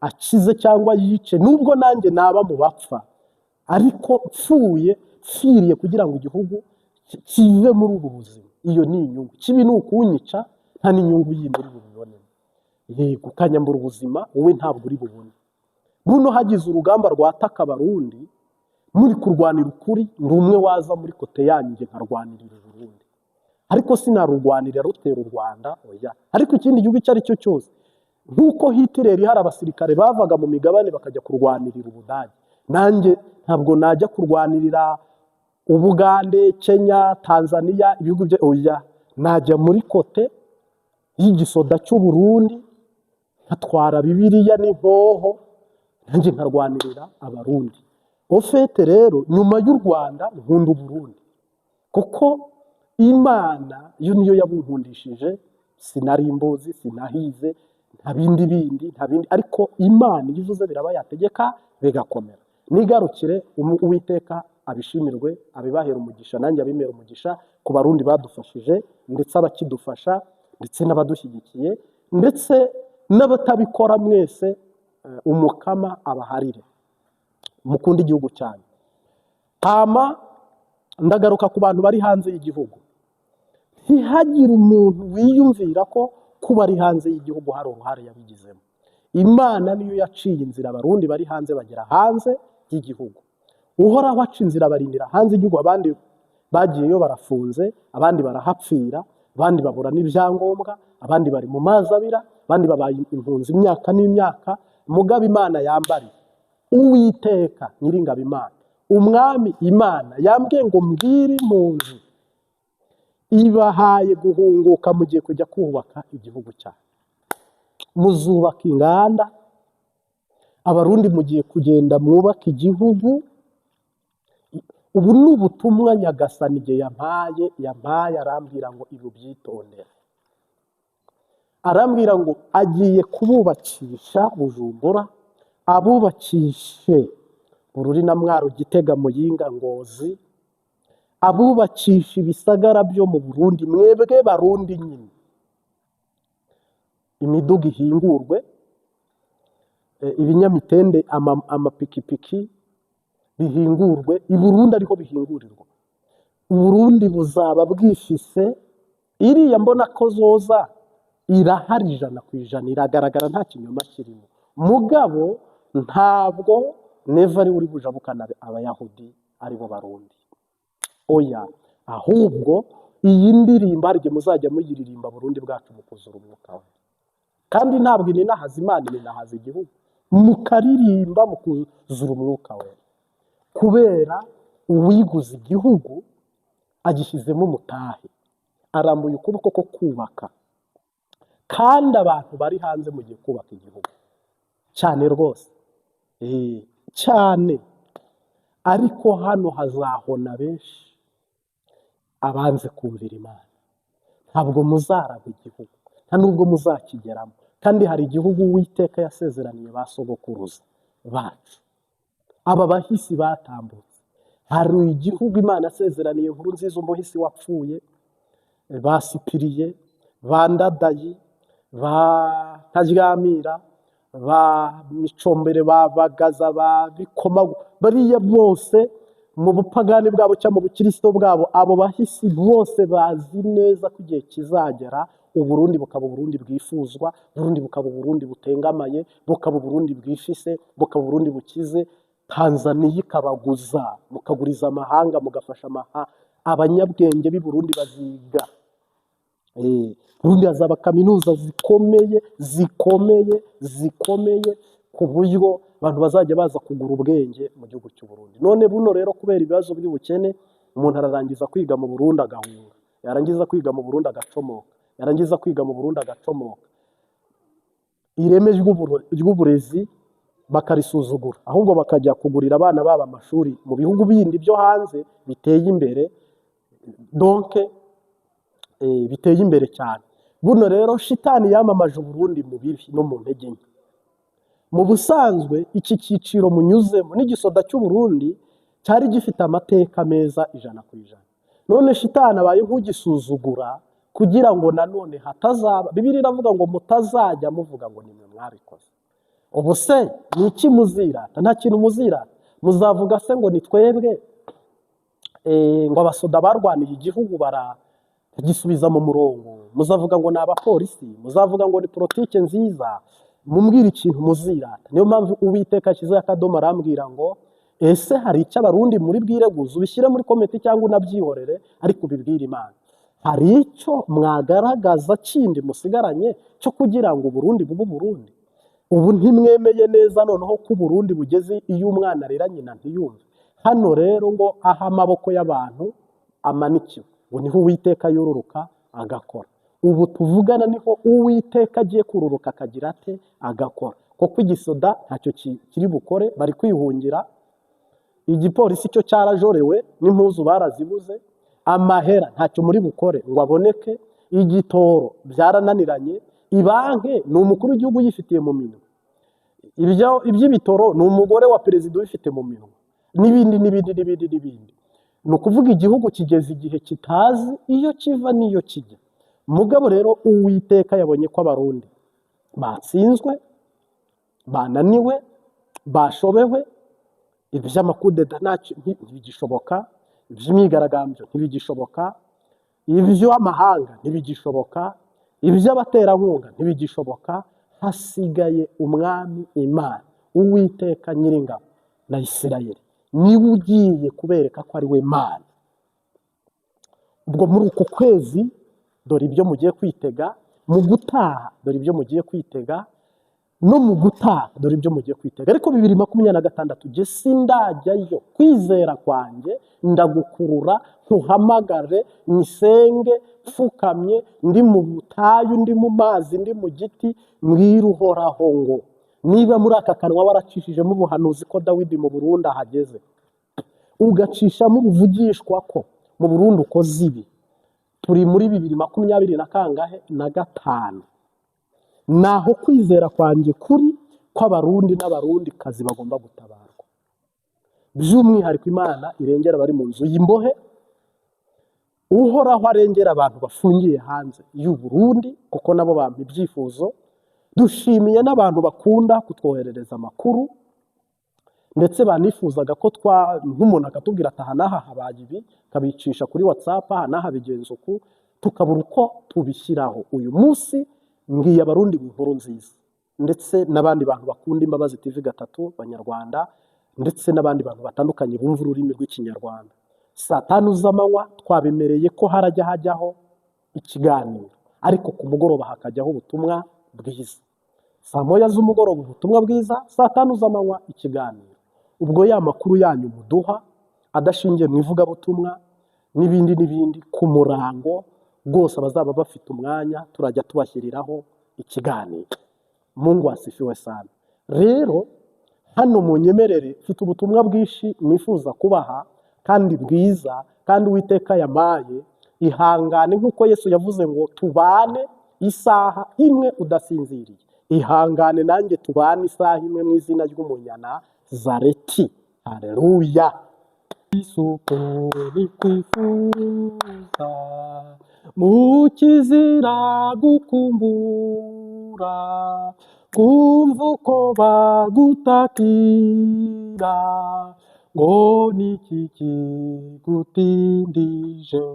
akize cyangwa yice, nubwo nanjye naba mu bapfa, ariko pfiriye kugira ngo igihugu kive muri ubu buzima. Iyo ni inyungu. Kibi ni ukunyica, nta n'inyungu yindi uri bubibonemo. Yego, ukanyambura ubuzima, wowe ntabwo uri bubone. Buno hagize urugamba rwataka Abarundi, muri kurwanira ukuri, ndi umwe waza muri kote yanyu nge nkarwanirira Burundi, ariko sinarurwanirira rutera u Rwanda. Oya, ariko ikindi gihugu icyo ari cyo cyose, nk'uko Hitler hari abasirikare bavaga mu migabane bakajya kurwanirira Ubudage, nanjye ntabwo najya kurwanirira Ubugande, Kenya, Tanzania, ibihugu bye. Oya, najya muri kote y'igisoda cy'u Burundi, nkatwara Bibiliya n'impoho, nanjye nkarwanirira Abarundi. Ofete rero nyuma y'u Rwanda nkunda Burundi, kuko Imana yo niyo yabunkundishije. Sinari imbuzi, sinahize, nta bindi, ariko Imana iyo ivuze biraba, yategeka bigakomera. Nigarukire, Uwiteka abishimirwe, abibahera umugisha, nanjye abimera umugisha ku Barundi badufashije, ndetse abakidufasha, ndetse n'abadushyigikiye, ndetse n'abatabikora mwese. Umukama abaharire, mukunde igihugu cyanyu. Hama ndagaruka ku bantu bari hanze y'igihugu. Ntihagire umuntu wiyumvira ko kuba ari hanze y'igihugu hari uruhare yabigizemo. Imana niyo yaciye inzira Abarundi bari hanze bagera hanze y'igihugu. Uhoraho aca inzira abarindira hanze y'igihugu. Abandi bagiyeyo barafunze, abandi barahapfira, abandi babura n'ibyangombwa, abandi bari mu mazi abira, abandi babaye impunzi imyaka n'imyaka. Mugabo Imana yambariye, Uwiteka Nyiringabo Imana, Umwami Imana yambwiye ngo mbwire impunzi, ibahaye guhunguka, mugiye kujya kubaka igihugu cyacu. Muzubaka inganda, Abarundi mugiye kugenda mwubaka igihugu. Ubu ni ubutumwa Nyagasani igihe yampaye, arambwira ngo ibi ubyitondere. Arambwira ngo agiye kububakisha Bujumbura, abubakishe Bururi na Mwaro, Gitega, Muyinga, Ngozi, abubakisha ibisagara byo mu Burundi. Mwebwe Barundi nyine, imiduga ihingurwe, ibinyamitende, amapikipiki bihingurwe i Burundi, ariho bihingurirwa. Uburundi buzaba bwifise, iriya mbona ko zoza irahari 100%, iragaragara nta kinyoma kirimo. Mugabo ntabwo neva ari uri bujabukana abayahudi aribo barundi, oya, ahubwo iyi ndirimbo arige muzajya muyiririmba Burundi bwacu mukuzura umwuka we, kandi ntabwo ininahaza Imana, ininahaza igihugu, mukaririmba mukuzura umwuka we, kubera uwiguze igihugu agishyizemo umutahe, arambuye ukuboko ko kubaka, kandi abantu bari hanze mugiye kubaka igihugu cyane rwose, cyane. Ariko hano hazahona benshi abanze kumvira Imana, ntabwo muzaragwa igihugu, nta nubwo muzakigeramo, kandi hari igihugu Uwiteka yasezeraniye ba sogokuruza bacu, aba bahisi batambutse. Hari igihugu Imana yasezeraniye inkuru nziza, umuhisi wapfuye, basipiriye, bandadayi, ba Ntaryamira, ba Micombere, ba Bagaza, ba Bikoma, bariya bose mu bupagani bwabo cyangwa mu bukristo bwabo, abo bahisi bose bazi neza ko igihe kizagera Uburundi bukaba Uburundi bwifuzwa, Burundi bukaba Uburundi butengamaye, bukaba Uburundi bwifise, bukaba Uburundi bukize. Tanzania ikabaguza, mukaguriza amahanga, mugafasha abanyabwenge b'i Burundi baziga. Burundi hazaba kaminuza zikomeye ku buryo abantu bazajya baza kugura ubwenge mu gihugu cy'u Burundi. None buno rero kubera ibibazo by'ubukene, umuntu ararangiza kwiga mu Burundi agahunga, yarangiza kwiga mu Burundi agacomoka, yarangiza kwiga mu Burundi agacomoka. Ireme ry'uburezi bakarisuzugura, ahubwo bakajya kugurira abana babo amashuri mu bihugu bindi byo hanze biteye imbere, donke biteye imbere cyane. Buno rero shitani yamamaje Uburundi mu bibi no mu ntege nke. Mu busanzwe iki cyiciro munyuzemo n'igisoda cy'u Burundi cyari gifite amateka meza 100%. None shitani abaye nk'ugisuzugura kugira ngo nanone hatazaba, Bibiliya iravuga ngo mutazajya muvuga ngo nimwe mwabikoze. Ubu se ni iki muzirata? Nta kintu muzirata. Muzavuga se ngo ni twebwe ngo abasoda barwaniye igihugu baragisubiza mu murongo? Muzavuga ngo ni abapolisi? Muzavuga ngo ni politike nziza? Mumbwira ikintu muzirata. Niyo mpamvu Uwiteka ashyize akadomo arambwira ngo ese hari icyo Abarundi muri bwireguza, ubishyire muri komite cyangwa unabyihorere, ariko ubibwire Imana. Hari icyo mwagaragaza kindi musigaranye cyo kugira ngo Uburundi bube Uburundi? Ubu ntimwemeye neza noneho ko Uburundi bugeze iyo umwana arera nyina ntiyumve. Hano rero ngo aha amaboko y'abantu amanikiwe, ngo niho Uwiteka yururuka agakora. Ubu tuvugana niho Uwiteka agiye kururuka akagira ate agakora, kuko igisoda ntacyo kiri bukore, bari kwihungira. Igipolisi cyo cyarajorewe n'impuzu barazibuze, amahera ntacyo muri bukore ngo aboneke, igitoro byarananiranye, ibanke ni umukuru w'igihugu yifitiye mu minwe, iby'ibitoro ni umugore wa perezida ubifite mu minwe, n'ibindi. Ni ukuvuga igihugu kigeze igihe kitazi iyo kiva n'iyo kijya. Mugabo rero Uwiteka yabonye ko Abarundi batsinzwe, bananiwe, bashobewe, iby'amakudeta ntibigishoboka, iby'imyigaragambyo ntibigishoboka, iby'amahanga ntibigishoboka, iby'abaterankunga ntibigishoboka. Hasigaye umwami Imana, Uwiteka Nyiringabo na Isirayeli, niwe ugiye kubereka ko ari we Mana. Ubwo muri uku kwezi dore ibyo mugiye kwitega, mu gutaha dore ibyo mugiye kwitega, no mu gutaha dore ibyo mugiye kwitega. Ariko 2026 je sindajyayo, kwizera kwanjye ndagukurura ntuhamagare, nisenge pfukamye, ndi mu butayu, ndi mu mazi, ndi mu giti, mbwira Uhoraho ngo niba muri aka kanwa waracishijemo ubuhanuzi ko Dawidi mu Burundi ahageze, ugacishamo ubuvugishwa ko mu Burundi ukoze ibi, turi muri 2025 naho kwizera kwanjye kuri ko Abarundi n'Abarundi kazi bagomba gutabarwa. By'umwihariko Imana irengera bari mu nzu y'imbohe, Uhoraho arengera abantu bafungiye hanze y'u Burundi, kuko nabo bampa ibyifuzo. Dushimiye n'abantu bakunda kutwoherereza amakuru, ndetse banifuzaga ko nk'umuntu akatubwira ati aha n'aha habaye ibi, kabicisha kuri WhatsApp, aha n'aha bigenza uku, tukabura uko tubishyiraho. Uyu munsi mbwiye abarundi inkuru nziza, ndetse n'abandi bantu bakunda Imbabazi TV3 Banyarwanda, ndetse n'abandi bantu batandukanye bumva ururimi rw'ikinyarwanda. Saa 5 z'amanywa twabemereye ko harajya hajyaho ikiganiro, ariko ku mugoroba hakajyaho ubutumwa bwiza. Saa 9 z'umugoroba ubutumwa bwiza, saa 5 z'amanywa ikiganiro. Ubwo ya makuru yanyu muduha adashingiye mu ivugabutumwa n'ibindi ku murango rwose abazaba bafite umwanya turajya tubashyiriraho ikiganiro. Mungu asifiwe sana. Rero hano munyemerere mfite ubutumwa bwinshi nifuza kubaha kandi bwiza, kandi Uwiteka yamaye. Ihangane nk'uko Yesu yavuze ngo tubane isaha imwe udasinziriye. Ihangane nanjye tubane isaha imwe mu izina ry'umunyana Zareti. Haleluya. Isuku nikwifuza mukizira gukumbura, kumva uko bagutakira ngo niki kigutindije.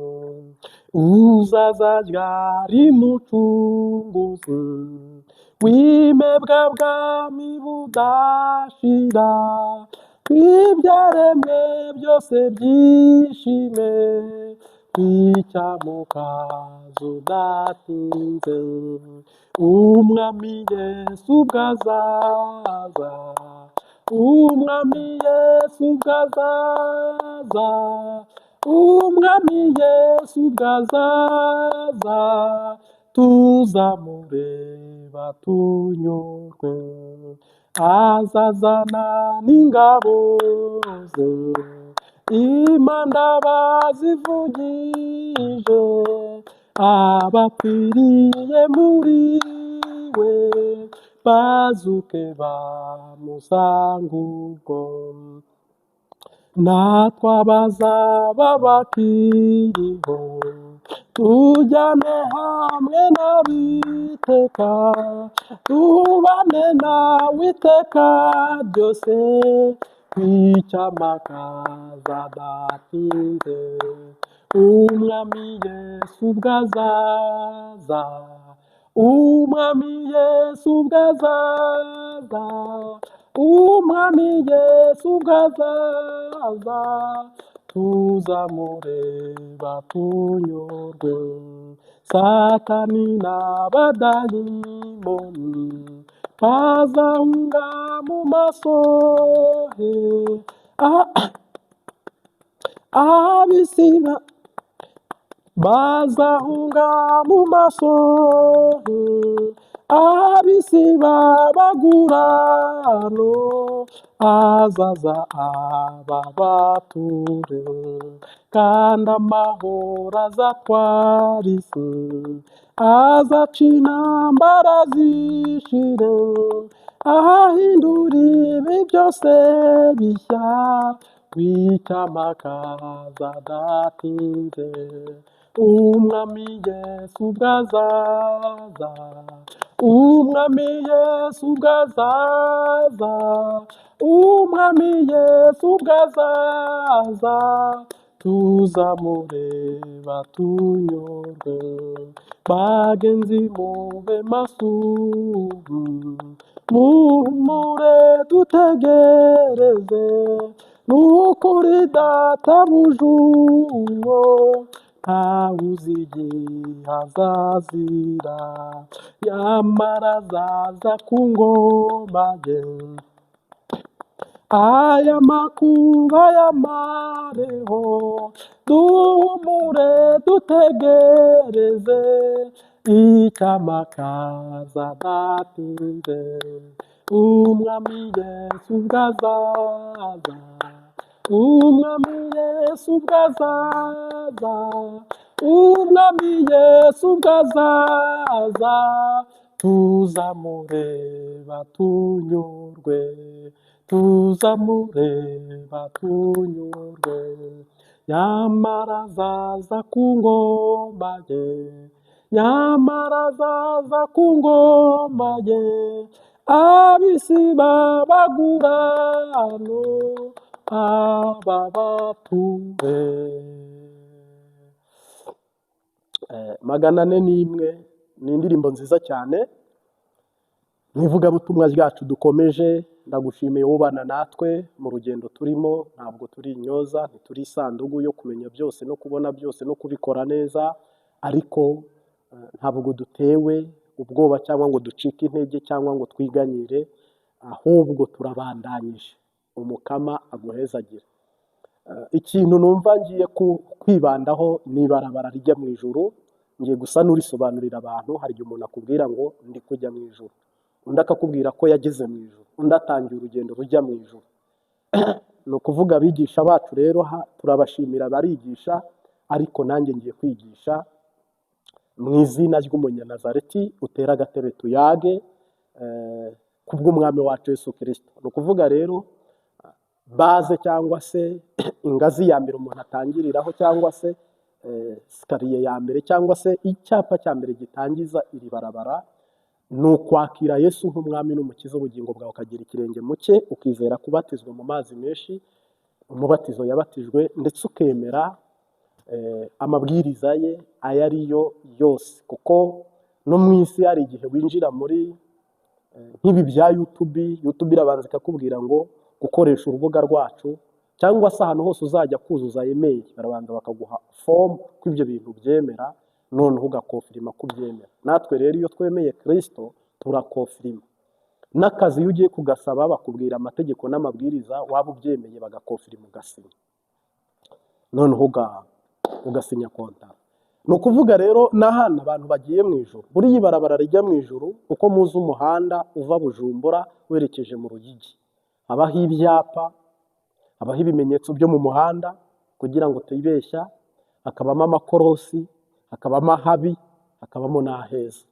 Uzaza ryari mucunguzi w'imebwa bwami budashira, ibyaremwe byose byishime, kwicyamukazo udatinze. Umwami Yesu bwazaza, Umwami Yesu bwazaza, Umwami Yesu bwazaza, tuzamureba tunyurwe. Azazana n'ingabo ze, impanda bazivugije, abapfiriye muri we bazuke bamusanga ubwo. Natwe abazaba bakiriho tujyane hamwe n'abiteka, tubane nawe iteka ryose, kw'icyamakaza datinze. Umwami Yesu bwazaza, Umwami Yesu bwazaza, Umwami Yesu bwazaza, tuzamureba tunyurwe. Satani n'abadayimoni bazahunga mu maso he, ab'isi bazahunga mu maso he, ab'isi babagurano, azaza ababature, kandi amahoro azatwara isi, azaca intambara zishire, ahahindura ibi byose bishya, kw'icyamakaza datinze. Umwami Yesu bwazaza, Umwami Yesu bwazaza, Umwami Yesu bwazaza, tuzamureba tunyurwe. Bagenzi mube masuhu, muhumure dutegereze, n'ukuri databuja uwo ntawuzi igihe azazira, nyamara azaza ku ngoma ye. Aya makuba yamareho, duhumure dutegereze, icyamakaza datinze. Umwami Yesu bwazaza, Umwami Yesu bwazaza, Umwami Yesu bwazaza, tuzamureba tunyurwe, tuzamureba tunyurwe. Nyamara azaza ku ngoma ye, nyamara azaza ku ngoma ye, ab'isi babagurano ababature. 401 ni indirimbo nziza cyane mu ivugabutumwa ryacu dukomeje. Ndagushimiye ubana natwe mu rugendo turimo. Ntabwo turi intyoza, ntituri isanduku yo kumenya byose no kubona byose no kubikora neza, ariko ntabwo dutewe ubwoba cyangwa ngo ducike intege cyangwa ngo twiganyire, ahubwo turabandanyije. Umukama aguhezagire. Ikintu numva ngiye kwibandaho ni ibarabara rijya mu ijuru. Ngiye gusa n'urisobanurira abantu. Hari igihe umuntu akubwira ngo ndi kujya mu ijuru, undi akakubwira ko yageze mu ijuru, undi atangiye urugendo rujya mu ijuru. Ni ukuvuga abigisha bacu rero turabashimira barigisha, ariko nanjye ngiye kwigisha mu izina ry'umunyanazareti utera agatebe tuyage kubw'umwami wacu Yesu Kristo. Ni ukuvuga rero baze cyangwa se ingazi ya mbere umuntu atangiriraho, cyangwa se sikariye ya mbere, cyangwa se icyapa cya mbere gitangiza iri barabara, ni ukwakira Yesu nk'umwami n'umukiza w'ubugingo bwawe, ukagira ikirenge mu cye, ukizera kubatizwa mu mazi menshi, umubatizo yabatijwe, ndetse ukemera amabwiriza ye ayo ariyo yose. Kuko no mu isi hari igihe winjira muri nk'ibi bya YouTube irabanza ikakubwira ngo gukoresha urubuga rwacu, cyangwa se ahantu hose uzajya kuzuza email barabanza bakaguha form ko ibyo bintu byemera, noneho ugakofirima ko ubyemera. Natwe rero iyo twemeye Kristo turakofirima. N'akazi iyo ugiye kugasaba bakubwira amategeko n'amabwiriza, waba ubyemeye bagakofirima ugasinya, noneho ugasinya kontara. Ni ukuvuga rero n'ahana abantu bagiye mu ijuru. Buriya ibarabara rijya mu ijuru, uko muzi umuhanda uva Bujumbura werekeje mu Ruyigi, habaho ibyapa, habaho ibimenyetso byo mu muhanda kugira ngo utibeshya, hakabamo amakorosi, hakabamo ahabi, hakabamo n'aheza.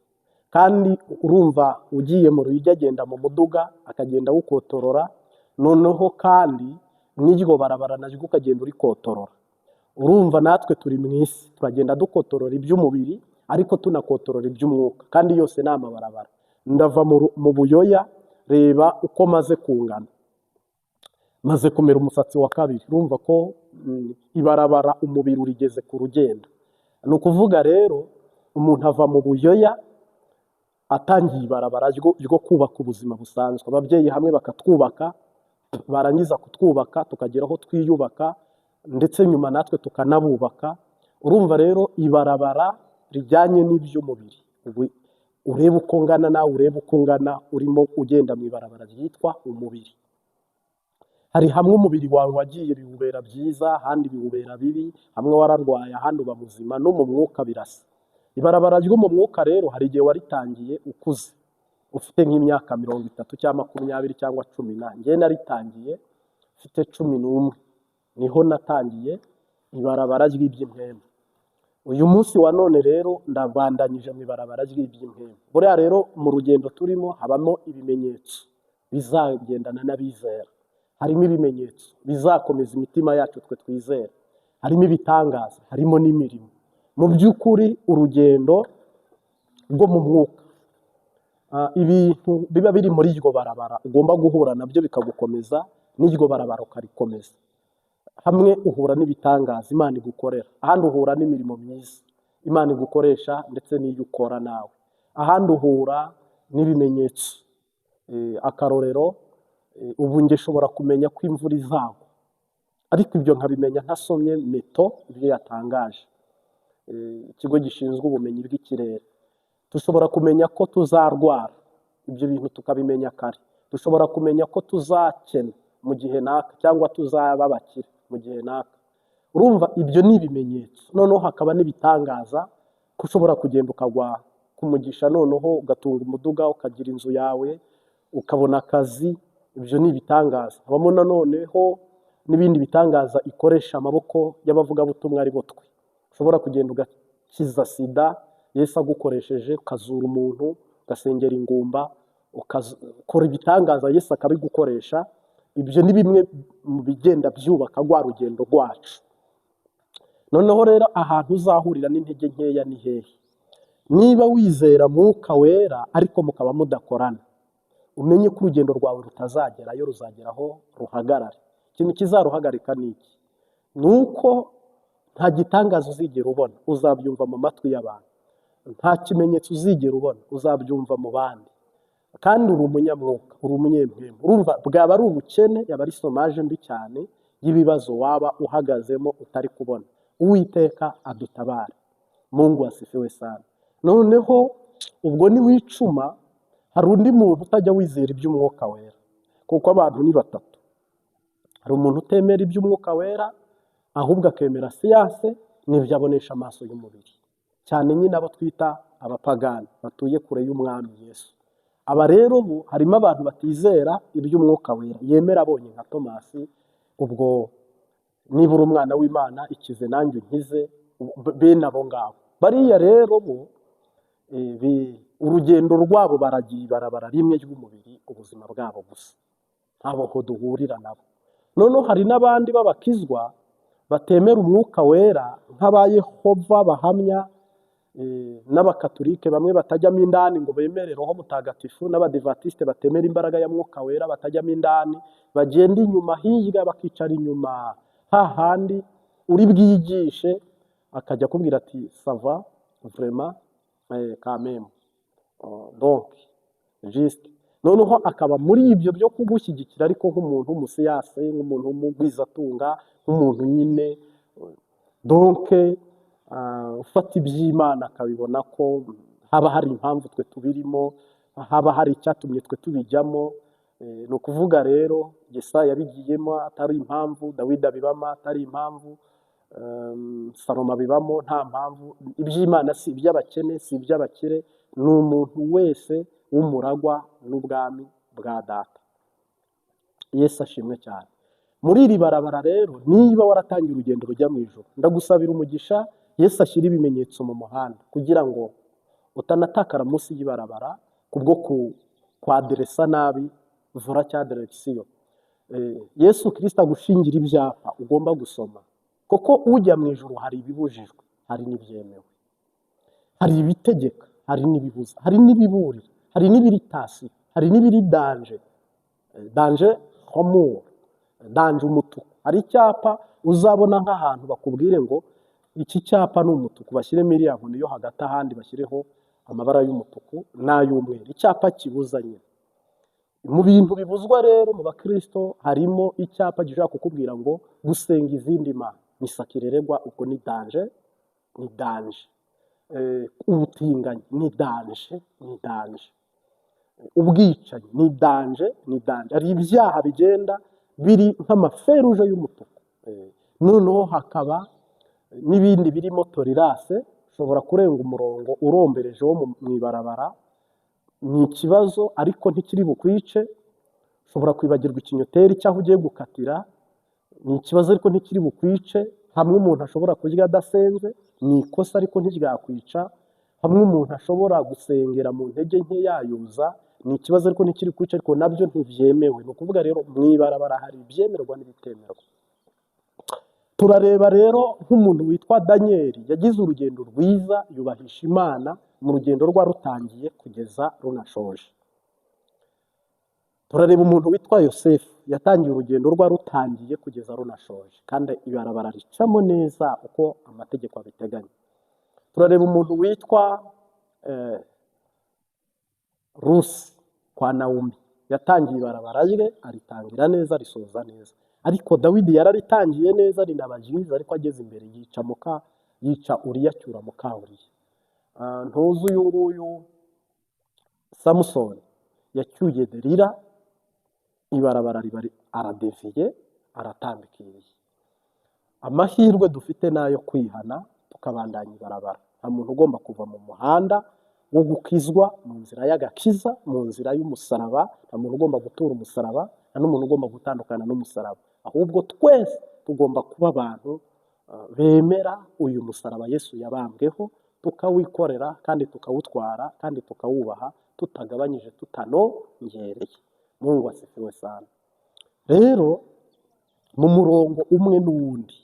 Kandi urumva ugiye mu Ruyigi agenda mu muduga akagenda awukotorora, noneho kandi n'iryo barabara naryo ukagenda urikotorora. Urumva natwe turi mu isi, turagenda dukotorora iby'umubiri ariko tunakotorora iby'umwuka, kandi yose ni amabarabara. Ndava mu buyoya, reba uko maze kungana, maze kumera umusatsi wa kabiri. Urumva ko ibarabara umubiri urigeze ku rugendo. Ni ukuvuga rero umuntu ava mu buyoya atangiye ibarabara ryo kubaka ubuzima busanzwe. Ababyeyi hamwe bakatwubaka, barangiza kutwubaka tukagera aho twiyubaka, ndetse nyuma natwe tukanabubaka. Urumva rero ibarabara rijyanye n'iby'umubiri. Urebe uko ngana nawe, urebe uko ngana urimo ugenda mu ibarabara ryitwa umubiri. Hari hamwe umubiri wawe wagiye biwubera byiza, ahandi biwubera bibi, hamwe wararwaye ahandi uba muzima. No mu mwuka birasa. Ibarabara ryo mu mwuka rero hari igihe waritangiye ukuze, ufite nk'imyaka 30 cyangwa 20 cyangwa 10. Njye naritangiye mfite 11, niho natangiye ibarabara ry'iby'impemu. Uyu munsi wa none rero ndabandanyije mu ibarabara ry'iby'impemu. Buriya rero mu rugendo turimo habamo ibimenyetso bizagendana n'abizera, harimo ibimenyetso bizakomeza imitima yacu twe twizera, harimo ibitangaza, harimo n'imirimo. Mu by'ukuri urugendo rwo mu mwuka, ibintu biba biri muri iryo barabara ugomba guhura nabyo bikagukomeza, n'iryo barabara ukarikomeza. Hamwe uhura n'ibitangaza Imana igukorera, ahandi uhura n'imirimo myiza Imana igukoresha ndetse n'iyo ukora nawe, ahandi uhura n'ibimenyetso. Akarorero, ubu nge shobora kumenya ko imvura izagwa, ariko ibyo nkabimenya ntasomye meto ibyo yatangaje, ikigo gishinzwe ubumenyi bw'ikirere. Dushobora kumenya ko tuzarwara, ibyo bintu tukabimenya kare. Dushobora kumenya ko tuzakena mu gihe naka, cyangwa tuzaba abakire mu gihe naka. Urumva ibyo ni ibimenyetso. Noneho hakaba n'ibitangaza, ko ushobora kugenda ukagwa ku mugisha, noneho ugatunga umuduga, ukagira inzu yawe, ukabona akazi. Ibyo ni ibitangaza. Habamo noneho n'ibindi bitangaza ikoresha amaboko y'abavugabutumwa ari bo twe. Ushobora kugenda ugakiza sida Yesu agukoresheje, ukazura umuntu, ugasengera ingumba, ukora ibitangaza Yesu akabigukoresha. Ibyo ni bimwe mu bigenda byubaka rwa rugendo rwacu. Noneho rero ahantu uzahurira n'intege nkeya ni hehe? Niba wizera Mwuka Wera ariko mukaba mudakorana, umenye ko urugendo rwawe rutazagerayo, ruzageraho ruhagarare. Ikintu kizaruhagarika ni iki? Ni uko nta gitangaza uzigera ubona, uzabyumva mu matwi y'abantu. Nta kimenyetso uzigera ubona, uzabyumva mu bandi. Kandi uri umunyamwuka, uri umunyempemu. Urumva bwaba ari ubukene, yaba ari somaje mbi cyane y'ibibazo waba uhagazemo utari kubona. Uwiteka adutabare. Mungu asifiwe sana. Noneho ubwo ni wicuma, hari undi muntu utajya wizera iby'umwuka wera, kuko abantu ni batatu. Hari umuntu utemera iby'umwuka wera, ahubwo akemera siyanse n'ibyo abonesha amaso y'umubiri, cyane nyine abo twita abapagani batuye kure y'umwami Yesu. Aba rero bo harimo abantu batizera iby'umwuka wera, yemera abonye nka Tomasi. Ubwo niba uri umwana w'Imana, ikize nanjye unkize, bene abo ngabo. Bariya rero bo urugendo rwabo baragiye ibarabara rimwe ry'umubiri ubuzima bwabo gusa, ntaho duhurira nabo. Noneho hari n'abandi b'abakizwa batemera umwuka wera, nk'aba Yehova bahamya n'abakatolike bamwe batajyamo indani ngo bemere Roho Mutagatifu, n'abadivantisite batemera imbaraga ya mwuka wera batajyamo indani, bagenda inyuma hirya bakicara inyuma hahandi uri bwigishe akajya akubwira ati sava vraiment quand même donc juste. Noneho akaba muri ibyo byo kugushyigikira ariko nk'umuntu w'umusiyase, nk'umuntu w'umugwizatunga, nk'umuntu nyine donc ufata iby'Imana akabibona ko haba hari impamvu twe tubirimo, haba hari icyatumye twe tubijyamo. Ni ukuvuga rero Yesaya yabigiyemo atari impamvu, Dawidi abibamo atari impamvu, Salomo abibamo nta mpamvu. Iby'Imana si iby'abakene, si iby'abakire, ni umuntu wese w'umuragwa n'ubwami bwa data. Yesu ashimwe cyane. Muri iri barabara rero, niba waratangiye urugendo rujya mu ijuru, ndagusabira umugisha. Yesu ashyira ibimenyetso mu muhanda kugira ngo utanatakara munsi y'ibarabara kubwo kwaderesa nabi vura cya direkisiyo. Yesu Kristo agushingira ibyapa ugomba gusoma, kuko ujya mu ijuru hari ibibujijwe, hari n'ibyemewe, hari ibitegeka, hari n'ibibuza, hari n'ibiburira, hari n'ibiritasi, hari n'ibiri danje, danje homur, danje umutuku. Hari icyapa uzabona nk'ahantu bakubwire ngo iki cyapa ni umutuku, bashyiremo iriya nkoni yo hagati, ahandi bashyireho amabara y'umutuku n'ay'umweru. Icyapa kibuzanye. Mu bintu bibuzwa rero mu bakristo harimo icyapa gishobora kukubwira ngo gusenga izindi mana ni sakireregwa, ubwo ni danje, ni danje. Ubutinganyi ni danje, ni danje. Ubwicanyi ni danje, ni danje. Hari ibyaha bigenda biri nk'amaferuje y'umutuku. Noneho hakaba n'ibindi birimo tolerance, ushobora kurenga umurongo urombereje wo mu ibarabara, ni ikibazo ariko ntikiri bukwice. Ushobora kwibagirwa ikinyoteri cyaho ugiye gukatira, ni ikibazo ariko ntikiri bukwice. Hamwe umuntu ashobora kurya adasenze, ni ikosa ariko ntiryakwica. Hamwe umuntu ashobora gusengera mu ntege nke yayuza, ni ikibazo ariko ntikiri bukwice, ariko nabyo ntibyemewe. Ni ukuvuga rero mu ibarabara hari ibyemerwa n'ibitemerwa. Turareba rero nk'umuntu witwa Daniel, yagize urugendo rwiza, yubahisha Imana mu rugendo rwa rutangiye kugeza runashoje. Turareba umuntu witwa Yosefu, yatangiye urugendo rwa rutangiye kugeza runashoje, kandi ibarabara ricamo neza uko amategeko abiteganya. Turareba umuntu witwa Rusi kwa Nawomi, yatangiye ibarabara rye, aritangira neza, risoza neza. Ariko Dawidi yararitangiye neza, rinabajiza, ariko ageze imbere yica Uriya, acyura muka Uriya. Ntuzi uyu nguyu Samusoni yacyuye Delila, ibarabara aradeviye, aratambikiriye. Amahirwe dufite nayo kwihana tukabandanya ibarabara. Nta muntu ugomba kuva mu muhanda wo gukizwa, mu nzira y'agakiza, mu nzira y'umusaraba. Nta muntu ugomba gutura umusaraba, nta n'umuntu ugomba gutandukana n'umusaraba. Ahubwo twese tugomba kuba abantu bemera uyu musaraba Yesu yabambweho, tukawikorera kandi tukawutwara kandi tukawubaha, tutagabanyije, tutanongereye. Mungu asifiwe sana. Rero mu murongo umwe n'uwundi,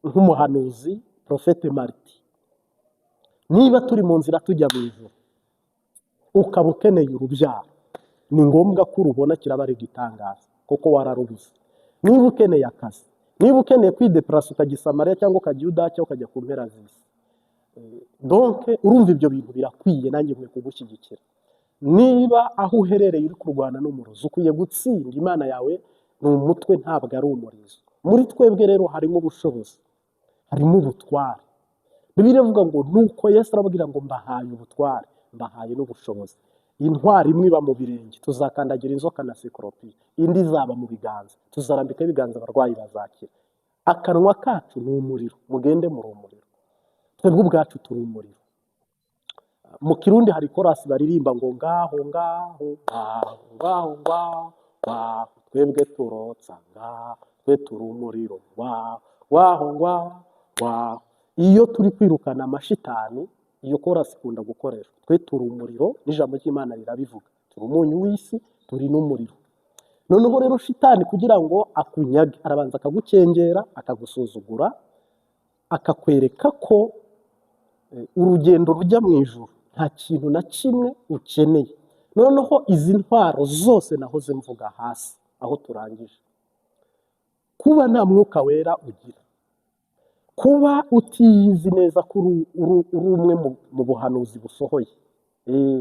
nk'umuhanuzi Profete Mariti, niba turi mu nzira tujya mu ijuru, ukaba ukeneye urubyaro, ni ngombwa ko urubona kiraba ari igitangaza kuko wararubuze. Niba ukeneye akazi, niba ukeneye kwideplasa ukajya i Samariya cyangwa ukajya i Yudaya cyangwa ukajya ku mpera z'isi, donc urumva ibyo bintu birakwiye, nanjye nkwiye kugushyigikira. Niba aho uherereye uri kurwana n'umurozi, ukwiye gutsinda. Imana yawe ni umutwe, ntabwo ari umurizo. Muri twebwe rero harimo ubushobozi, harimo ubutware. Bibiliya ivuga ngo nuko Yesu arababwira ngo mbahaye ubutware, mbahaye n'ubushobozi. Intwari imwe iba mu birenge, tuzakandagira inzoka na sikoropiyo, indi izaba mu biganza, tuzarambika ibiganza abarwayi bazakira. Akanwa kacu ni umuriro, mugende muri umuriro. Twebwe ubwacu turi umuriro. Mu Kirundi hari korasi baririmba ngo ngaho ngaho ngaho ngaho ngaho ngaho twebwe turotsa ngaho, twe turi umuriro ngaho ngaho ngaho. Iyo turi kwirukana amashitani, iyo korasi ikunda gukoreshwa. Twe turi umuriro, n'ijambo ry'Imana rirabivuga, turi umunyu w'isi, turi n'umuriro. Noneho rero shitani kugira ngo akunyage, arabanza akagukengera, akagusuzugura, akakwereka ko urugendo rujya mu ijuru nta kintu na kimwe ukeneye. Noneho izi ntwaro zose nahoze mvuga hasi aho turangije: kuba nta mwuka wera ugira, kuba utiyizi neza ko uri umwe mu buhanuzi busohoye.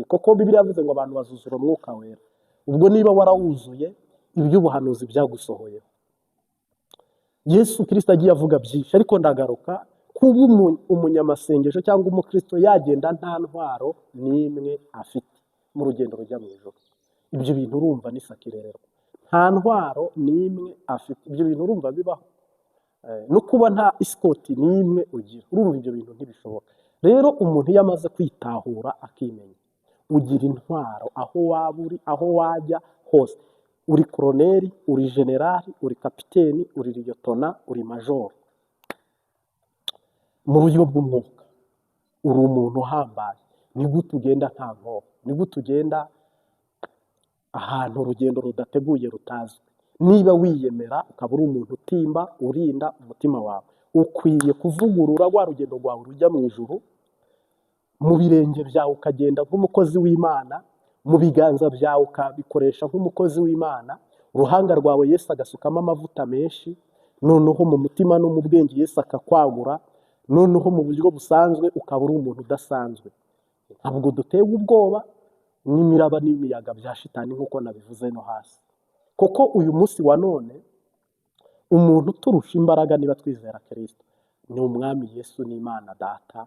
Koko Bibiliya yavuze ngo abantu bazuzura umwuka wera. Ubwo niba warawuzuye, iby'ubuhanuzi byagusohoyeho. Yesu Kristo agiye avuga byinshi, ariko ndagaruka kuba umunyamasengesho cyangwa umukristo yagenda nta ntwaro n'imwe afite mu rugendo rujya mu ijuru. Ibyo bintu urumva ni sakirererwa. Nta ntwaro n'imwe afite, ibyo bintu urumva bibaho? No kuba nta isikoti n'imwe ugira, urumva ibyo bintu ntibishoboka. Rero umuntu iyo amaze kwitahura akimenya, ugira intwaro aho waba uri, aho wajya hose. Uri koroneri, uri generali, uri kapiteni, uri liyotona, uri majoro. Mu buryo bw'umwuka uri umuntu uhambaye. Ni gute ugenda nta nkoho? Ni gute ugenda ahantu urugendo rudateguye rutazwi? Niba wiyemera ukaba uri umuntu utimba, urinda umutima wawe, ukwiye kuvugurura rwa rugendo rwawe rujya mu ijuru. Mu birenge byawe ukagenda nk'umukozi w'Imana, mu biganza byawe ukabikoresha nk'umukozi w'Imana, uruhanga rwawe Yesu agasukamo amavuta menshi, noneho mu mutima no mu bwenge Yesu akakwagura, noneho mu buryo busanzwe ukaba uri umuntu udasanzwe. Ntabwo dutewe ubwoba n'imiraba n'imiyaga bya shitani nk'uko nabivuze no hasi. Koko uyu munsi wa none umuntu uturusha imbaraga niba twizera Kristo ni umwami Yesu n'Imana Data,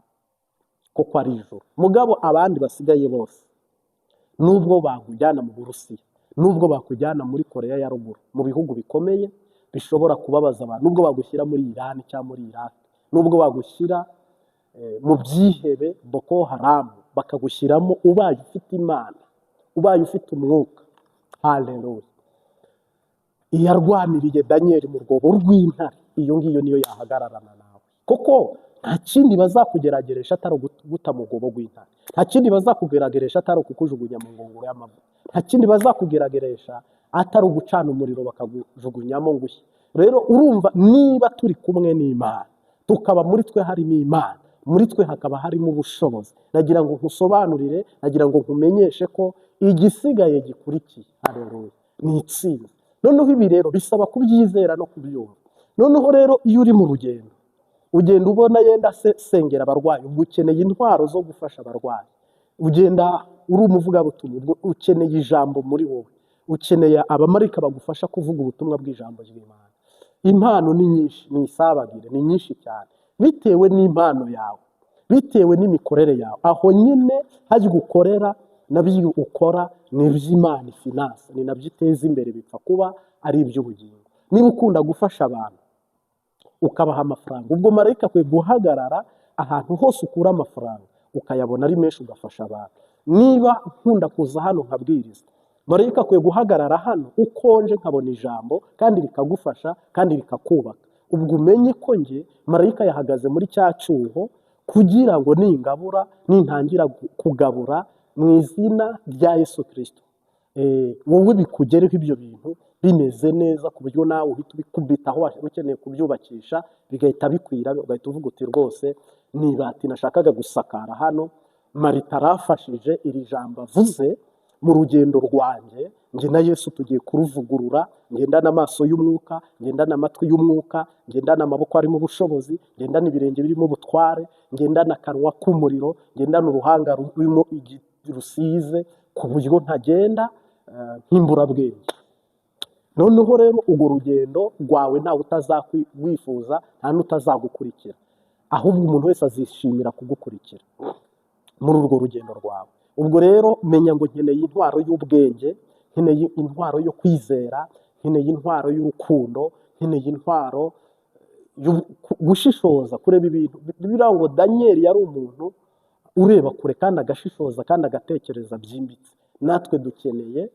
koko ari ijuru. Mugabo abandi basigaye bose, nubwo bakujyana mu Burusiya, nubwo bakujyana muri Koreya ya ruguru, mu bihugu bikomeye bishobora kubabaza abantu, nubwo bagushyira muri Iran cyangwa muri Iraq, nubwo bagushyira mu byihebe Boko Haram, bakagushyiramo, ubaye ufite Imana, ubaye ufite umwuka, haleluya. Iyarwaniriye Daniel mu rwobo rw'intare, iyo ngiyo niyo yahagararana nawe. Koko nta kindi bazakugerageresha atari uguta mu rwobo rw'intare. Nta kindi bazakugerageresha atari ukukujugunya mu ngunguru y'amavuta. Nta kindi bazakugerageresha atari ugucana umuriro bakagujugunyamo ngo ushye. Rero urumva, niba turi kumwe n'Imana, tukaba muri twe harimo Imana, muri twe hakaba harimo ubushobozi, nagira ngo nkusobanurire, nagira ngo nkumenyeshe ko igisigaye gikurikiye, haleluya, ni itsinda. Noneho ibi rero bisaba kubyizera no kubyumva. Noneho rero iyo uri mu rugendo, ugenda ubona yenda sengera abarwayi, ubwo ukeneye intwaro zo gufasha abarwayi. Ugenda uri umuvugabutumwa, ubwo ukeneye ijambo muri wowe, ukeneye abamarayika bagufasha kuvuga ubutumwa bw'ijambo ry'Imana. Impano ni nyinshi, ni isabagire, ni nyinshi cyane, bitewe n'impano yawe, bitewe n'imikorere yawe. Aho nyine hajya gukorera nabyo ukora ni iby'Imana ifinanse, ni nabyo iteza imbere, bipfa kuba ari iby'ubugingo. Niba ukunda gufasha abantu ukabaha amafaranga, ubwo marayika akwiye guhagarara ahantu hose ukura amafaranga ukayabona ari menshi ugafasha abantu. Niba nkunda kuza hano nkabwiriza, marayika akwiye guhagarara hano ukonje nkabona ijambo kandi rikagufasha kandi rikakubaka. Ubwo umenye ko nge marayika yahagaze muri cya cyuho kugira ngo ningabura, nintangira kugabura mu izina rya Yesu Kristo, wowe bikugereho ibyo bintu bimeze neza, ku buryo nawe uhita ubikubitaho ukeneye kubyubakisha, bigahita bikwira, ugahita uvuga uti rwose nibati nashakaga gusakara hano, Marita arafashije, iri jambo avuze mu rugendo rwanjye njye na Yesu tugiye kuruvugurura, ngendana amaso y'umwuka, ngendana amatwi y'umwuka, ngendana amaboko arimo ubushobozi, ngendana ibirenge birimo ubutware, ngendana akanwa k'umuriro, ngendana uruhanga rurimo rusize, ku buryo ntagenda nk'imburabwenge. Noneho rero urwo rugendo rwawe ntawe utazakwifuza, nta n'utazagukurikira, ahubwo umuntu wese azishimira kugukurikira muri urwo rugendo rwawe. Ubwo rero menya ngo nkeneye intwaro y'ubwenge, nkeneye intwaro yo kwizera, nkeneye intwaro y'urukundo, nkeneye intwaro gushishoza, kureba ibintu. Bivuga ngo Daniyeli yari umuntu ureba kure kandi agashishoza kandi agatekereza byimbitse. Natwe dukeneye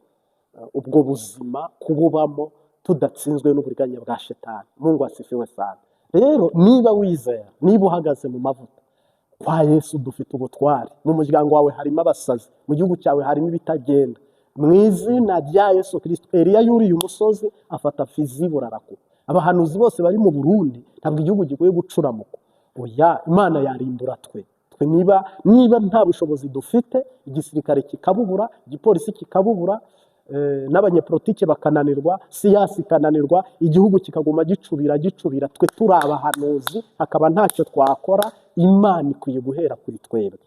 ubwo buzima kububamo tudatsinzwe n'uburiganya bwa Shetani. Mungu asifiwe sana. Rero niba wizera, niba uhagaze mu mavuta kwa Yesu, dufite ubutware. Mu muryango wawe harimo abasazi, mu gihugu cyawe harimo ibitagenda. Mu izina rya Yesu Kristo, Eliya yuriye umusozi afata Fizi burarakura. Abahanuzi bose bari mu Burundi, ntabwo igihugu gigoye gucuramuka. Oya, Imana yarimbura twe niba nta bushobozi dufite, igisirikare kikabubura, igipolisi kikabubura, n'abanyepolitike bakananirwa, siyasi ikananirwa, igihugu kikaguma gicubira, twe turi abahanuzi hakaba ntacyo twakora. Imana ikwiye guhera kuri twebwe,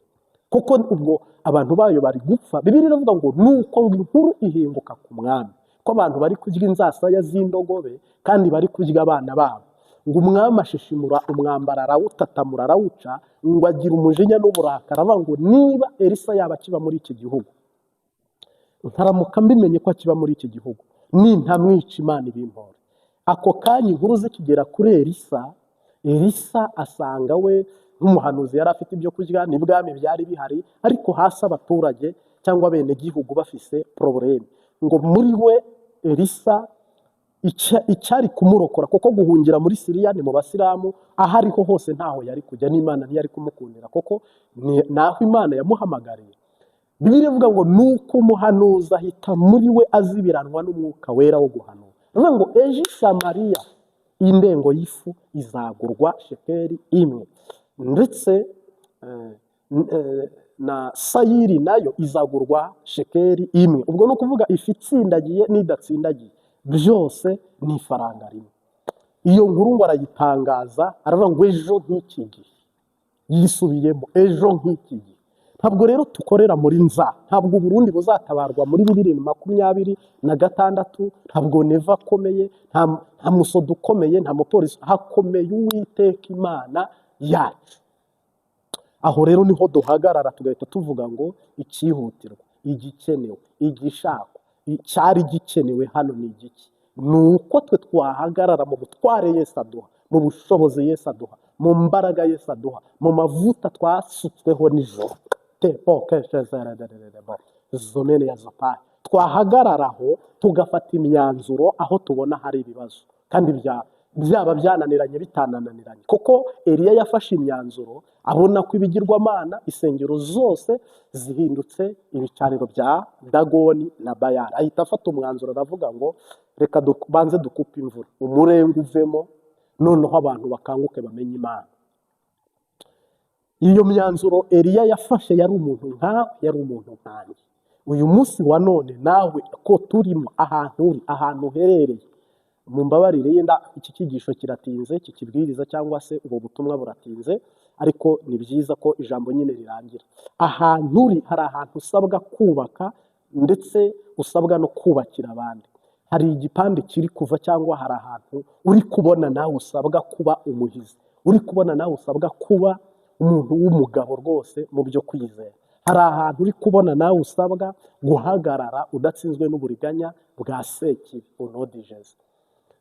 kuko ubwo abantu bayo bari gupfa. Bibiliya iravuga ngo nuko ngo inkuru ihinguka ku mwami, ko abantu bari kurya inzasaya z'indogobe kandi bari kurya abana babo. Ngo umwami ashishimura umwambaro arawutatamura arawuca, ngo agira umujinya n'uburakari, avuga ngo niba Elisa yaba akiba muri iki gihugu, nkaramuka mbimenye ko akiba muri iki gihugu, nintamwica Imana ibimpore. Ako kanya inkuru zikigera kuri Elisa asanga we nk'umuhanuzi yari afite ibyo kurya, n'ibwami byari bihari, ariko hasi abaturage cyangwa bene gihugu bafise probleme. Ngo muri we Elisa icyari kumurokora, kuko guhungira muri Siriya ni mu Basilamu, aho ariho hose ntaho yari kujya, n'Imana ntiyari kumukundira, kuko naho Imana yamuhamagariye. Bibiliya ivuga ngo nuko umuhanuzi ahita muri we azibiranwa n'umwuka wera wo guhanura. Bivuga ngo ejo Samariya indengo y'ifu izagurwa shekeli imwe, ndetse na sayiri nayo izagurwa shekeli imwe. Ubwo ni ukuvuga ifi itsindagiye n'idatsindagiye byose ni ifaranga rimwe. Iyo nkuru ngo arayitangaza, aravuga ngo ejo nk'iki gihe, yisubiyemo ejo nk'iki gihe. Ntabwo rero tukorera muri ntabwo Burundi buzatabarwa muri 2026, ntabwo neva akomeye, nta musodo ukomeye, nta mupolisi, hakomeye Uwiteka Imana yacu. Aho rero niho duhagarara tugahita tuvuga ngo icyihutirwa, igikenewe, igishakwa, icyari gikenewe hano ni igiki. Nuko twe twahagarara mu butware Yesu aduha, mu bushobozi Yesu aduha, mu mbaraga Yesu aduha, mu mavuta twasutsweho nijoro. Twahagararaho tugafata imyanzuro aho tubona hari ibibazo, kandi byaba byananiranye bitanananiranye, kuko Eliya yafashe imyanzuro abona ko ibigirwamana, insengero zose zihindutse ibicaniro bya Dagoni na Bayali. Ahita afata umwanzuro aravuga ngo reka banze dukupe imvura, umurenga uvemo, noneho abantu bakanguke bamenye Imana. Iyo myanzuro Eliya yafashe yari umuntu nkawe, yari umuntu nkanjye. Uyu munsi wa none nawe ko turimo ahantu uherereye, mumbabarire yenda iki cyigisho kiratinze, iki kibwiriza cyangwa se ubu butumwa buratinze, ariko ni byiza ko ijambo nyine rirangira. Ahantu uri hari ahantu usabwa kubaka, ndetse usabwa no kubakira abandi. Hari igipande kiri kuva, cyangwa hari ahantu uri kubona nawe usabwa kuba umuhizi, uri kubona nawe usabwa kuba umuntu w'umugabo rwose mu byo kwizera. Hari ahantu uri kubona nawe usabwa guhagarara udatsinzwe n'uburiganya bwa Sekibi unodijeze.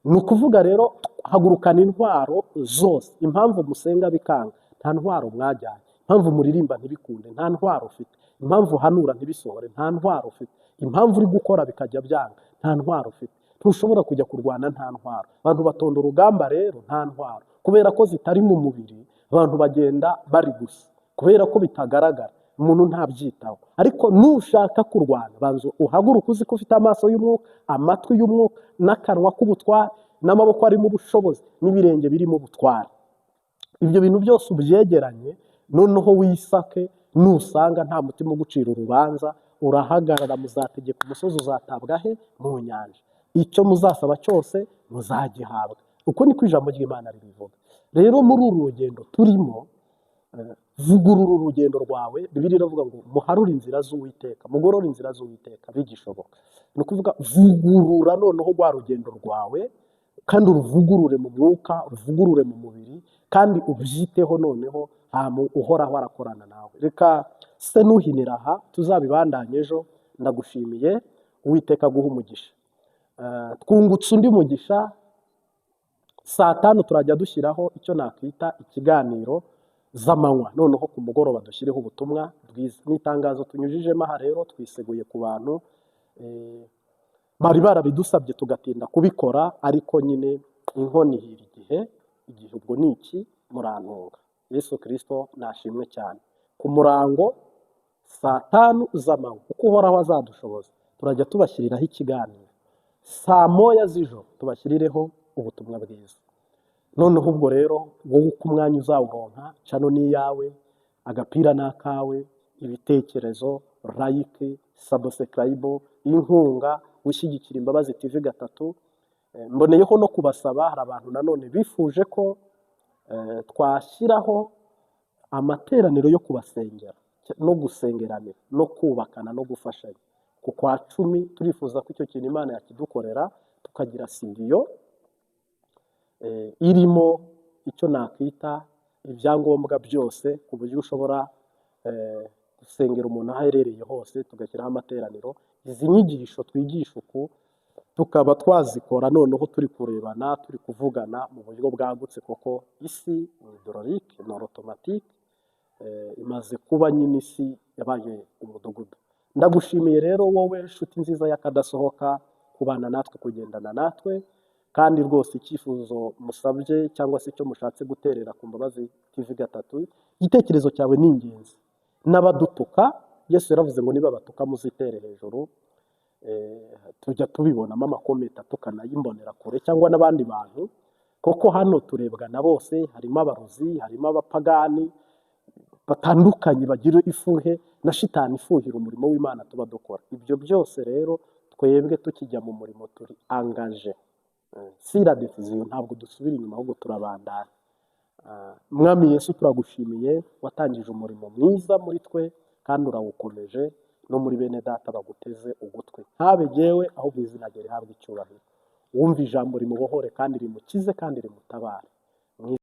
Ni ukuvuga rero hagurukana intwaro zose. Impamvu musenga bikanga, nta ntwaro mwajyanye. Impamvu muririmba ntibikunde, nta ntwaro ufite. Impamvu hanura ntibisohore, nta ntwaro ufite. Impamvu uri gukora bikajya byanga, nta ntwaro ufite. Ntushobora kujya kurwana nta ntwaro. Abantu batonda urugamba rero nta ntwaro, kubera ko zitari mu mubiri. Abantu bagenda bari gusa kubera ko bitagaragara, umuntu ntabyitaho. Ariko nushaka kurwana, banzo uhaguruka uzi ko ufite amaso y'umwuka, amatwi y'umwuka, n'akanwa k'ubutware, n'amaboko arimo ubushobozi, n'ibirenge birimo ubutware. Ibyo bintu byose ubyegeranye, noneho wisake. Nusanga nta mutima ugucira urubanza, urahagarara, muzategeka umusozi uzatabwa he? Mu nyanja. Icyo muzasaba cyose muzagihabwa. Uko niko ijambo ry'Imana ribivuga. Rero muri uru rugendo turimo, vugurura urugendo rwawe. Bibiliya iravuga ngo muharure inzira z'Uwiteka, mugorore inzira z'Uwiteka bigishoboka. Ni ukuvuga vugurura noneho rwa rugendo rwawe, kandi uruvugurure mu mwuka, uruvugurure mu mubiri, kandi ubyiteho noneho uhoraho arakorana nawe. Reka se nuhinira aha, tuzabibandanye ejo. Ndagushimiye, Uwiteka aguhe umugisha. Twungutse undi mugisha. Saa 5 turajya dushyiraho icyo nakwita ikiganiro z'amanywa, noneho ku mugoroba dushyireho ubutumwa bwiza. N'itangazo tunyujijemo aha rero, twiseguye ku bantu bari barabidusabye tugatinda kubikora, ariko nyine inkoni ihira igihe ubwo ni iki? Murantunga. Yesu Kristo nashimwe cyane. Ku murango saa 5 z'amanywa, uko uhoraho azadushoboza, turajya tubashyiriraho ikiganiro. Saa 9 z'ijoro tubashyirireho ubutumwa bwiza. Noneho ubwo rero wowe uko umwanya uzawuronka, cano ni iyawe, agapira ni akawe, ibitekerezo, like, subscribe, inkunga, gushyigikira Imbabazi TV gatatu. Mboneyeho no kubasaba, hari abantu nanone bifuje ko twashyiraho amateraniro yo kubasengera no gusengeranira no kubakana no gufashanya. Ku kwa 10 turifuza ko icyo kintu Imana yakidukorera, tukagira studio irimo icyo nakwita ibyangombwa byose, ku buryo ushobora gusengera umuntu aho aherereye hose, tugashyiraho amateraniro. Izi nyigisho twigisha uku tukaba twazikora noneho turi kurebana, turi kuvugana mu buryo bwagutse, koko isi ni hydraulique, ni automatique. Imaze kuba nyine isi yabaye umudugudu. Ndagushimiye rero wowe nshuti nziza y'akadasohoka, kubana natwe, kugendana natwe, kandi rwose icyifuzo musabye cyangwa se icyo mushatse guterera ku Mbabazi TV gatatu, igitekerezo cyawe ni ingenzi. N'abadutuka, Yesu yaravuze ngo niba batuka muzitere hejuru. Tujya tubibonamo amakometa tukanayimbonera kure, cyangwa n'abandi bantu, koko hano turebwa na bose. Harimo abarozi, harimo abapagani batandukanye bagira ifuhe, na shitani ifuhira umurimo w'Imana tuba dukora. Ibyo byose rero twebwe tukijya mu murimo turi angaje. Si la diffusion, ntabwo dusubira inyuma, ahubwo turabandana. Mwami Yesu, turagushimiye, watangije umurimo mwiza muri twe kandi urawukomeje no muri bene data baguteze ugutwi. Habe jyewe ahubwo izina rye rihabwe icyubahiro. Wumva ijambo rimubohore kandi rimukize kandi rimutabare.